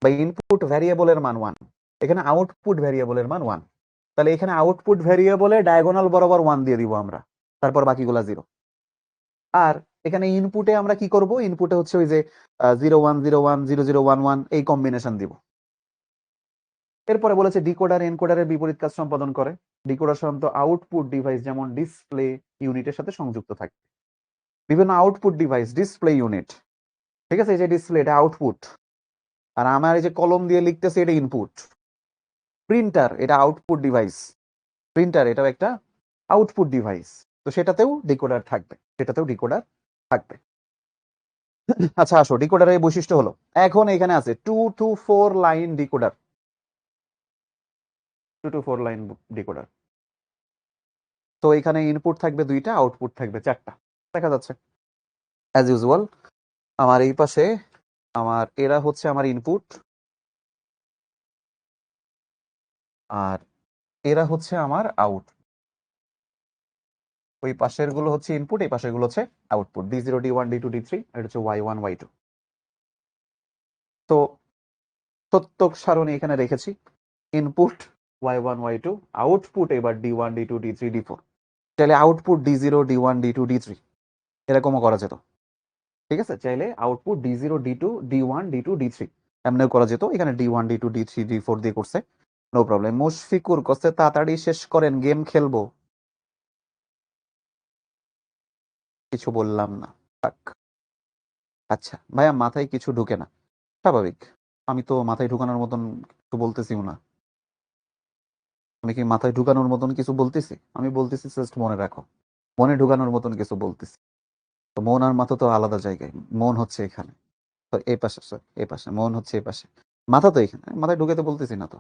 [SPEAKER 1] বা ইনপুট ভ্যারিয়েবলের মান 1, এখানে আউটপুট ভ্যারিয়েবলের মান 1। তাহলে এখানে আউটপুট ভ্যারিয়েবলে ডায়াগোনাল বরাবর 1 দিয়ে দিব আমরা, তারপর বাকিগুলা 0। আর এখানে ইনপুটে আমরা কি করব, ইনপুটে হচ্ছে ওই যে 01010011 এই কম্বিনেশন দিব। এরপরে বলেছে ডিকোডার এনকোডারের বিপরীত কাজ সম্পাদন করে। ডিকোডার সাধারণত আউটপুট ডিভাইস যেমন ডিসপ্লে ইউনিটের সাথে সংযুক্ত থাকে। বিভিন্ন আউটপুট ডিভাইস ডিসপ্লে ইউনিট, ঠিক আছে, এই যে ডিসপ্লে এটা আউটপুট, আর আমার এই যে কলম দিয়ে লিখতেছে এটা ইনপুট। প্রিন্টার এটা আউটপুট ডিভাইস, প্রিন্টার এটাও একটা আউটপুট ডিভাইস, তো সেটাতেও ডিকোডার থাকবে, সেটাতেও ডিকোডার থাকবে। আচ্ছা আসো, ডিকোডারের এই বৈশিষ্ট্য হলো, এখন এখানে আছে 2 to 4 line decoder, 2 to 4 line decoder. তো এখানে ইনপুট থাকবে 2টা, আউটপুট থাকবে 4টা, দেখা যাচ্ছে অ্যাজ ইউজুয়াল। আমার এই পাশে আমার এরা হচ্ছে আমার ইনপুট, আর এরা হচ্ছে আমার আউট। ওই পাশের গুলো হচ্ছে ইনপুট, এই পাশের গুলো হচ্ছে output, D0 D1 D2 D3, এটা হচ্ছে Y1 Y2। তো প্রত্যেক সারণী এখানে রেখেছি, ইনপুট Y1 Y2, আউটপুট এবার D1 D2 D3 D4। চাইলে output D0 D1 D2 D3 এরকমও করা যেত, ঠিক আছে, চাইলে output D0 D2 D1 D2 D3 এমনিও করা যেত। এখানে D1 D2 D3 D4 দিয়ে করছে, নো প্রবলেম। মুশফিকুর করছে তাড়াতাড়ি শেষ করেন, গেম খেলবো। কিছু বললাম না, থাক। আচ্ছা ভাইয়া, মাথায় কিছু ঢুকে না, স্বাভাবিক। আমি তো মাথায় ঢুকানোর মতন কিছু বলতেছিও না। আমি কি মাথায় ঢুকানোর মতন কিছু বলতেছি? আমি বলতেছি জাস্ট মনে রাখো, মনে ঢুকানোর মতন কিছু বলতেছি। তো মন আর মাথা তো আলাদা জায়গায়, মন হচ্ছে এখানে, তো এই পাশে, সরি এই পাশে, মন হচ্ছে এই পাশে, মাথা তো এখানে। মাথায় ঢুকাইতে বলতেছি না তো।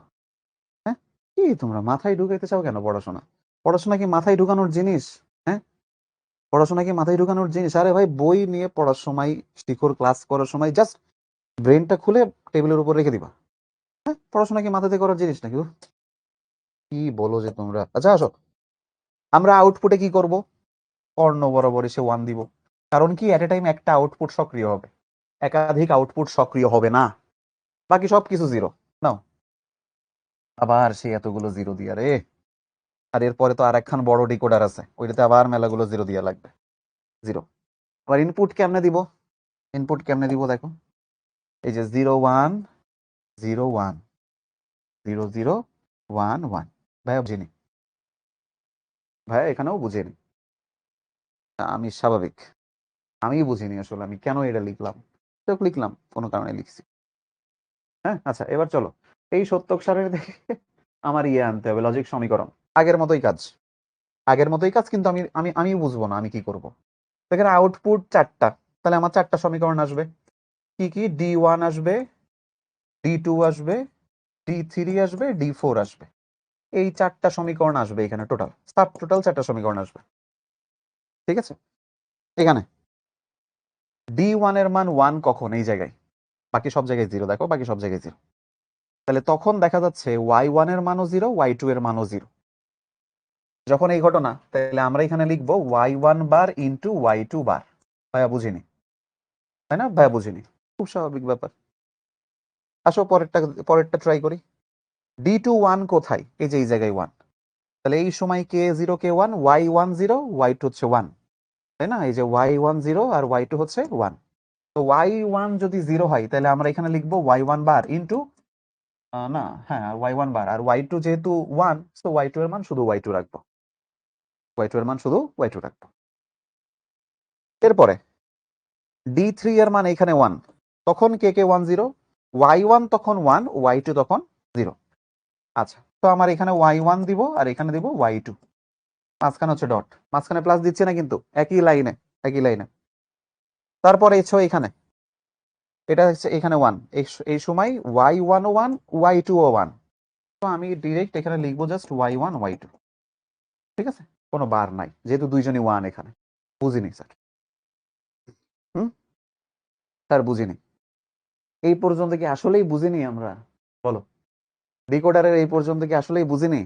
[SPEAKER 1] হ্যাঁ, কি তোমরা মাথায় ঢুকাইতে চাও কেন? পড়াশোনা, পড়াশোনা কি মাথায় ঢুকানোর জিনিস? হ্যাঁ, পড়াশোনা কি মাথায় ঢুকানোর জিনিস? আরে ভাই, বই নিয়ে পড়ার সময়, শিখর ক্লাস করার সময় জাস্ট ব্রেনটা খুলে টেবিলের উপর রেখে দিবা। হ্যাঁ, পড়াশোনা কি মাথাতে করার জিনিস নাকি? উফ, কি বলো যে তোমরা। আচ্ছা আসো, আমরা আউটপুটে কি করব? কর্ণ বরাবর এসে 1 দিব, কারণ কি এট এ টাইম একটা আউটপুট সক্রিয় হবে, একাধিক আউটপুট সক্রিয় হবে না, বাকি সব কিছু জিরো। নাও, আবার সেই এতগুলো জিরো দিয়া রে। আর এরপরে তো আর একখান বড় ডিকোডার আছে, ওইটাতে আবার মেলাগুলো জিরো দিয়া লাগবে, জিরো। আবার ইনপুট কেমনে দিব? ইনপুট কেমনে দিব দেখো, এই যে 01 01 0011। ভাইয়া বুঝিনি, ভাইয়া এখানেও বুঝিনি। আমি স্বাভাবিক, আমি বুঝিনি আসলে আমি কেন এটা লিখলাম, তো লিখলাম কোনো কারণে লিখছি। হ্যাঁ আচ্ছা, এবার চলো এই সত্যক সারের দেখে আমার ইয়ে আনতে হবে, লজিক সমীকরণ। আগের মতোই কাজ, আগের মতোই কাজ, কিন্তু আমি আমি আমি বুঝবো না আমি কি করব। এখানে আউটপুট 4টা, তাহলে আমার 4টা সমীকরণ আসবে। কি কি? D1 আসবে, D2 আসবে, D3 আসবে, D4 আসবে। এই 4টা সমীকরণ আসবে এখানে, টোটাল সাব টোটাল 4টা সমীকরণ আসবে, ঠিক আছে। এখানে D1 এর মান 1 কখন? এই জায়গায়, বাকি সব জায়গায় জিরো, দেখো বাকি সব জায়গায় জিরো। তাহলে তখন দেখা যাচ্ছে Y1 এর মানও জিরো, Y2 এর মানও জিরো। যখন এই ঘটনা, তাহলে আমরা এখানে লিখবো Y1 বার ইন্টু Y2 বার। ভাইয়া বুঝিনি, তাই না? ভাইয়া বুঝিনি, খুব স্বাভাবিক ব্যাপার। আসো পরেরটা, পরেরটা ট্রাই করি। D2 1 কোথায়? এই যে এই জায়গায় 1, তাহলে এই সময় কে 0 কে 1, Y1 0 Y2 হচ্ছে 1, তাই না? এই যে Y1 0 আর Y2 হচ্ছে 1। তো Y1 যদি 0 হয়, তাহলে আমরা এখানে লিখবো Y1 বার ইন্টু, না হ্যাঁ, Y1 বার, আর Y2 যেহেতু 1, তো Y2 এর মান শুধু Y2 রাখবো, Y2 এর মান শুধু Y2 রাখবো। এরপরে D3 এর মান এখানে 1, তখন কে কে 1 0, Y1 তখন 1, Y2 তখন 0। আচ্ছা, তো আমার এখানে Y1 দিব আর এখানে দিব Y2, মাঝখানে হচ্ছে ডট, মাঝখানে প্লাস দিচ্ছে না কিন্তু, একই লাইনে, একই লাইনে। তারপরে এসো এখানে, এটা হচ্ছে এখানে 1, এই সময় Y1 ও 1, Y2 ও 1। তো আমি ডিরেক্ট এখানে লিখবো জাস্ট Y1 Y2, ঠিক আছে, কোনো বার নাই যেহেতু দুইজনই 1 এখানে। বুঝিনি স্যার, হুম স্যার বুঝিনি। এই পর্যন্ত কি আসলেই বুঝিনি আমরা? বলো, ডিকোডারের এই পর্যন্ত কি আসলেই বুঝিনি?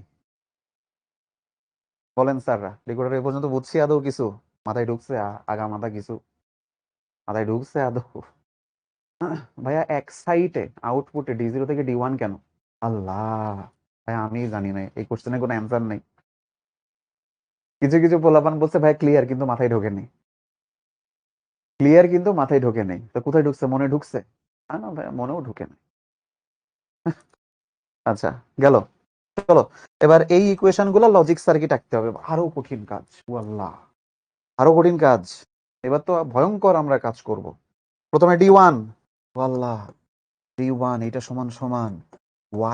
[SPEAKER 1] বলেন স্যাররা, ডিকোডারের এই পর্যন্ত বুঝছি আদৌ কিছু? মাথায় ঢুকছে? আগা মাথা কিছু মাথায় ঢুকছে আদৌ? ভাইয়া এক সাইটে আউটপুটে D0 থেকে D1 কেন? আল্লাহ, ভাই আমি জানি না, এই কোশ্চেনের কোনো অ্যান্সার নেই। কিছু কিছু পোলাপান বলছে ভাই ক্লিয়ার, কিন্তু মাথায় ঢোকেনি। ক্লিয়ার কিন্তু মাথায় ঢোকে নেই, তো কোথায় ঢুকছে? মনে ঢুকছে? না ভাই, মনেও ঢুকে নেই। আচ্ছা, গেল। চলো, এবার এই ইকুয়েশন গুলো লজিক সার্কিট আঁকতে হবে, আরো কঠিন কাজ। ওয়াল্লাহ, আরো কঠিন কাজ। এবার তো ভয়ঙ্কর আমরা কাজ করব। প্রথমে D1, ওয়াল্লাহ, D1 এটা সমান সমান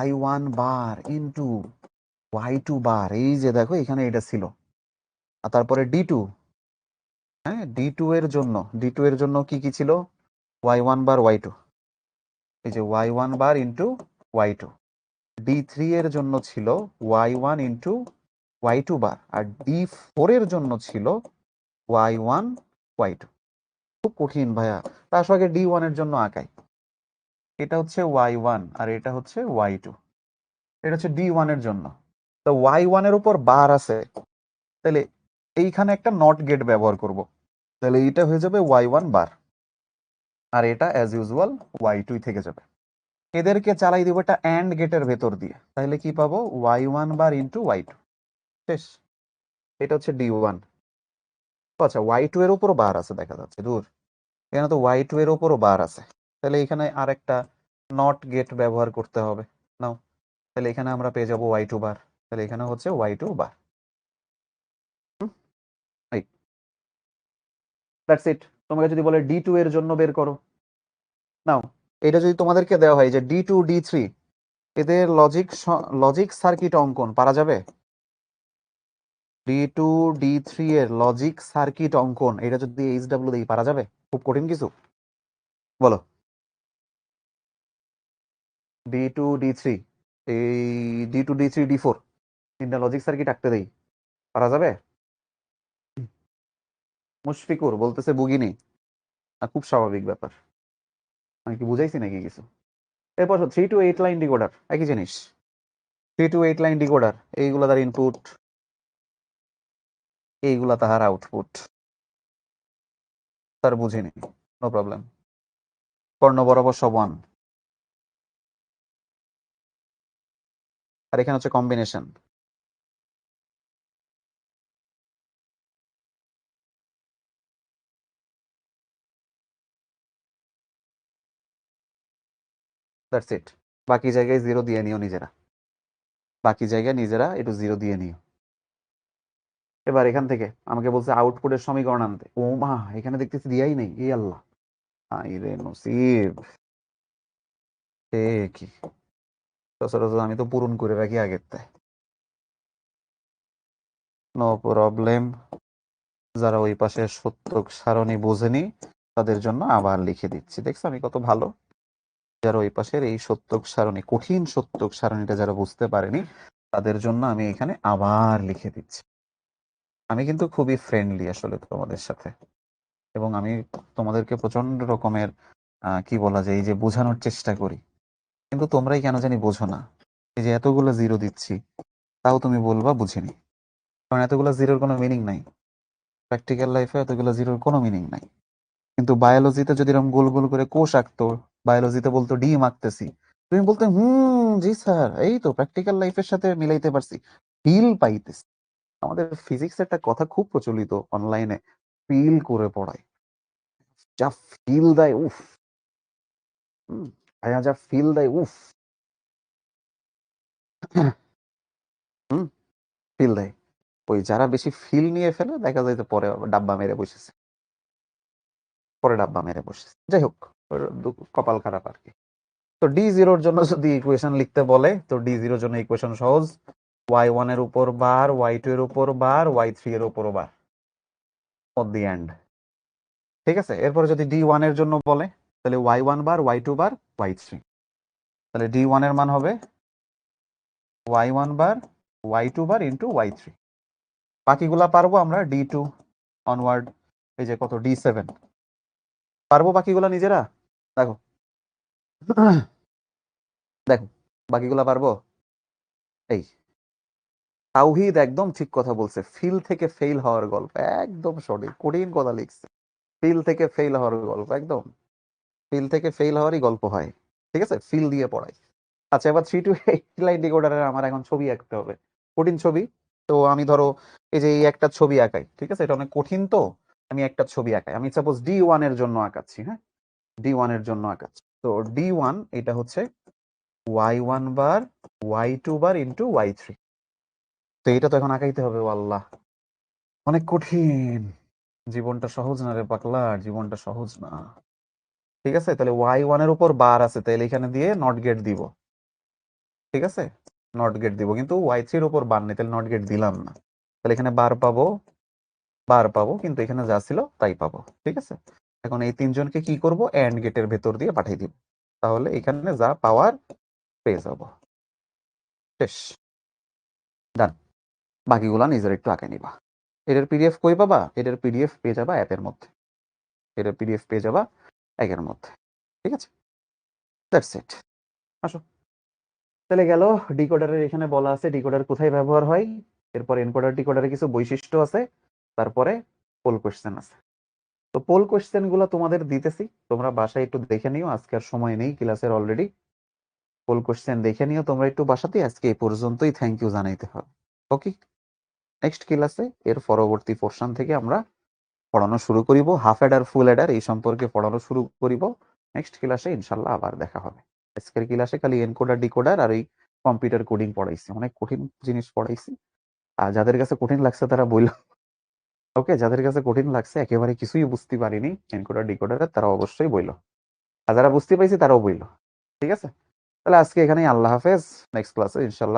[SPEAKER 1] y1 বার ইন্টু y2 বার। এই যে দেখো এখানে এটা ছিল। আর তারপরে D2, হ্যাঁ D2 এর জন্য, D2 এর জন্য কি কি ছিল? y1 বার y2, এই যে y1 বার ইন্টু y2। D3 এর জন্য ছিল y1 ইন্টু y2 বার, আর D4 এর জন্য ছিল y1 y2। খুব কঠিন ভাইয়া, তার সঙ্গে D1 এর জন্য আঁকাই। এটা হচ্ছে y1 আর এটা হচ্ছে y2। এটা হচ্ছে D1 এর জন্য। তো y1 এর উপর বার আছে, তাহলে এইখানে একটা নট গেট ব্যবহার করব। তাহলে এইটা হয়ে যাবে y1 বার, আর এটা অ্যাজ ইউজুয়াল y2 থেকে যাবে। এদেরকে চালাই দিব একটা অ্যান্ড গেটের ভেতর দিয়ে, তাহলে কি পাবো? y1 বার ইন্টু y2। শেষ। এটা হচ্ছে D1। আচ্ছা, y2 এর উপরও বার আছে দেখা যাচ্ছে, দূর, এখানে তো y2 এর উপরও বার আছে। তাহলে এখানে আরেকটা নট গেট ব্যবহার করতে হবে। নাও, তাহলে এখানে আমরা পেয়ে যাবো y2 বার, তাহলে এখানে হচ্ছে y2 বার। এই দ্যাটস ইট। তোমাকে যদি বলে D2 এর জন্য বের করো, নাও, এটা যদি তোমাদেরকে দেওয়া হয় যে D2 D3 এদের লজিক সার্কিট অঙ্কন পারা যাবে? D2 D3 এর লজিক সার্কিট অঙ্কন, এটা যদি HW দিয়ে পারা যাবে? খুব কঠিন কিছু? বলো। D2 D3, এই D2 D3 D4 তিনটা লজিক সার্কিট আঁকতে দেই, পারা যাবে? মুশফিকুর বলতেছে বুগিনি। খুব স্বাভাবিক ব্যাপার, আমি কি বুঝাইছি নাকি কিছু? এরপর 3 to 8 লাইন ডিকোডার, একই জিনিস। 3 to 8 লাইন ডিকোডার, এইগুলা তার ইনপুট, এইগুলা তাহার আউটপুট। তার বুঝিনি, নো প্রবলেম। কর্ণ বরাবর সব 1, আর এখানে হচ্ছে কম্বিনেশন। That's it. বাকি জায়গায় জিরো দিয়ে নিও নিজেরা, বাকি জায়গায় নিজেরা একটু জিরো দিয়ে নিও। এবার এখান থেকে আমাকে বলছে আউটপুটের সমীকরণ আনতে। ও মা, এখানে দেখতেছি দিয়াই নেই, এই আল্লাহ, আই রে নসিব। এ কি, সচরাচর আমি তো পূরণ করে রাখি আগের তাই। নো প্রবলেম, যারা ওই পাশে সত্যক সারণী বোঝেনি তাদের জন্য আবার লিখে দিচ্ছি। দেখছো আমি কত ভালো? যারা ওই পাশের এই সত্যক সারণী, কঠিন সত্যক সারণীটা যারা বুঝতে পারেনি, তাদের জন্য আমি এখানে আবার লিখে দিচ্ছি। আমি কিন্তু খুবই ফ্রেন্ডলি আসলে তোমাদের সাথে, এবং আমি তোমাদেরকে প্রচন্ড রকমের কি বলা যায়, এই যে বোঝানোর চেষ্টা করি, কিন্তু তোমরাই কেন জানি বোঝো না। এই যে এতগুলো জিরো দিচ্ছি, তাও তুমি বলবা বুঝিনি, কারণ এতগুলো জিরোর কোনো মিনিং নাই। প্র্যাকটিক্যাল লাইফে এতগুলো জিরোর কোনো মিনিং নাই। কিন্তু বায়োলজিতে যদি এরকম গোল গোল করে কোষ আঁকতো, বায়োলজিতে বলতো ডিম আঁকতেছি, তুমি বলতে জি স্যার, এই তো প্র্যাকটিক্যাল লাইফের সাথে মিলাইতে পারছি, ফিল পাইতেছি। আমাদের ফিজিক্স একটা কথা খুব প্রচলিত অনলাইনে, ফিল করে পড়ায়। যা ফিল দেয় উফ, ভাইয়া যা ফিল দেয় উফ, হুম, ফিল দেয়। ওই যারা বেশি ফিল নিয়ে ফেলে দেখা যায় যে পরে আবার ডাব্বা মেরে বসেছে, পরে ডাব্বা মেরে বসেছে। যাই হোক, ওর কপাল খারাপ আর কি। তো D0 এর জন্য যদি ইকুয়েশন লিখতে বলে, তো D0 এর জন্য ইকুয়েশন সহজ, y1 এর উপর বার, y2 এর উপর বার, y3 এর উপর বার, অট দি এন্ড। ঠিক আছে, এরপরে যদি D1 এর জন্য বলে, তাহলে y1 বার, y2 বার, y3। তাহলে D1 এর মান হবে y1 বার, y2 বার ইন্টু y3। বাকিগুলা পারবো আমরা D2 অনওয়ার্ড, এই যে কত D7, পারবো বাকিগুলা নিজেরা। দেখো, দেখো বাকিগুলা পারবো। এই তাওহিদ একদম ঠিক কথা বলছে, ফিল থেকে ফেল হওয়ার গল্প, একদম সঠিক, কঠিন কথা লিখছে। ফিল থেকে ফেল হওয়ার গল্প, একদম ফিল থেকে ফেল হওয়ারই গল্প হয়। ঠিক আছে, ফিল দিয়ে পড়াই। আচ্ছা, এবার 3 to 8 লাইন ডিকোডারের আমার এখন ছবি আঁকতে হবে, কঠিন ছবি। তো আমি ধরো এই যে এই একটা ছবি আঁকাই, ঠিক আছে, এটা অনেক কঠিন, তো আমি একটা ছবি আঁকাই, আমি সাপোজ D1 এর জন্য আঁকাচ্ছি, হ্যাঁ, D1 এর জন্য আঁকাচ্ছি। তো D1 এটা হচ্ছে y1 বার y2 বার ইন্টু y3। তো এটা তো এখন আঁকাইতে হবে, আল্লাহ অনেক কঠিন, জীবনটা সহজ না রে পাগলা, জীবনটা সহজ না। ঠিক আছে, তাহলে y1 এর উপর বার আছে, তাহলে এখানে দিয়ে নট গেট দিব। ঠিক আছে, নট গেট দিব, কিন্তু y3 এর উপর বার নেই, তাহলে নট গেট দিলাম না। তাহলে এখানে বার পাবো, কিন্তু এখানে যা ছিল তাই পাবো। ঠিক আছে, এখন এই তিনজনকে কি করব, এন্ড গেটের ভেতর দিয়ে পাঠিয়ে দিব, তাহলে এখানে যা পাওয়ার পেয়ে যাব। শেষ, ডান। বাকিগুলা নিজের একটু আঁকে নিবা। এটার পিডিএফ কই পাবা? এটার পিডিএফ পেয়ে যাবা অ্যাপের মধ্যে, এটার পিডিএফ পেয়ে যাবা অ্যাপের মধ্যে। ঠিক আছে, দ্যাটস ইট। আসো, তাহলে গেল ডিকোডারের, এখানে বলা আছে ডিকোডার কোথায় ব্যবহার হয়, এরপর এনকোডার ডিকোডারের কিছু বৈশিষ্ট্য আছে, তারপরে পোল কোশ্চেন আছে। তো পোল কোশ্চেন গুলো তোমাদের দিতেছি, তোমরা বাসায় একটু দেখে নিও, আজকে আর সময় নেই ক্লাসের অলরেডি। পোল কোশ্চেন দেখে নিও তোমরা একটু বাসাতে, আজকে এই পর্যন্তই, থ্যাংক ইউ জানাইতে হবে। ওকে, নেক্সট ক্লাসে এর পরবর্তী পোর্শন থেকে আমরা পড়ানো শুরু করিব, হাফ অ্যাডার ফুল অ্যাডার এই সম্পর্কে পড়ানো শুরু করিব। নেক্সট ক্লাসে ইনশাল্লাহ আবার দেখা হবে। আজকের ক্লাসে খালি এনকোডার ডিকোডার আর এই কম্পিউটার কোডিং পড়াইছি, অনেক কঠিন জিনিস পড়াইছি। আর যাদের কাছে কঠিন লাগছে তারা বইল, ওকে, যাদের কাছে কঠিন লাগছে একেবারে কিছুই বুঝতে পারিনি এনকোডার ডিকোডারে, তারা অবশ্যই বইল, আর যারা বুঝতে পাইছি তারাও বইল। ঠিক আছে, তাহলে আজকে এখানেই, আল্লাহ হাফেজ, নেক্সট ক্লাসে ইনশাল্লাহ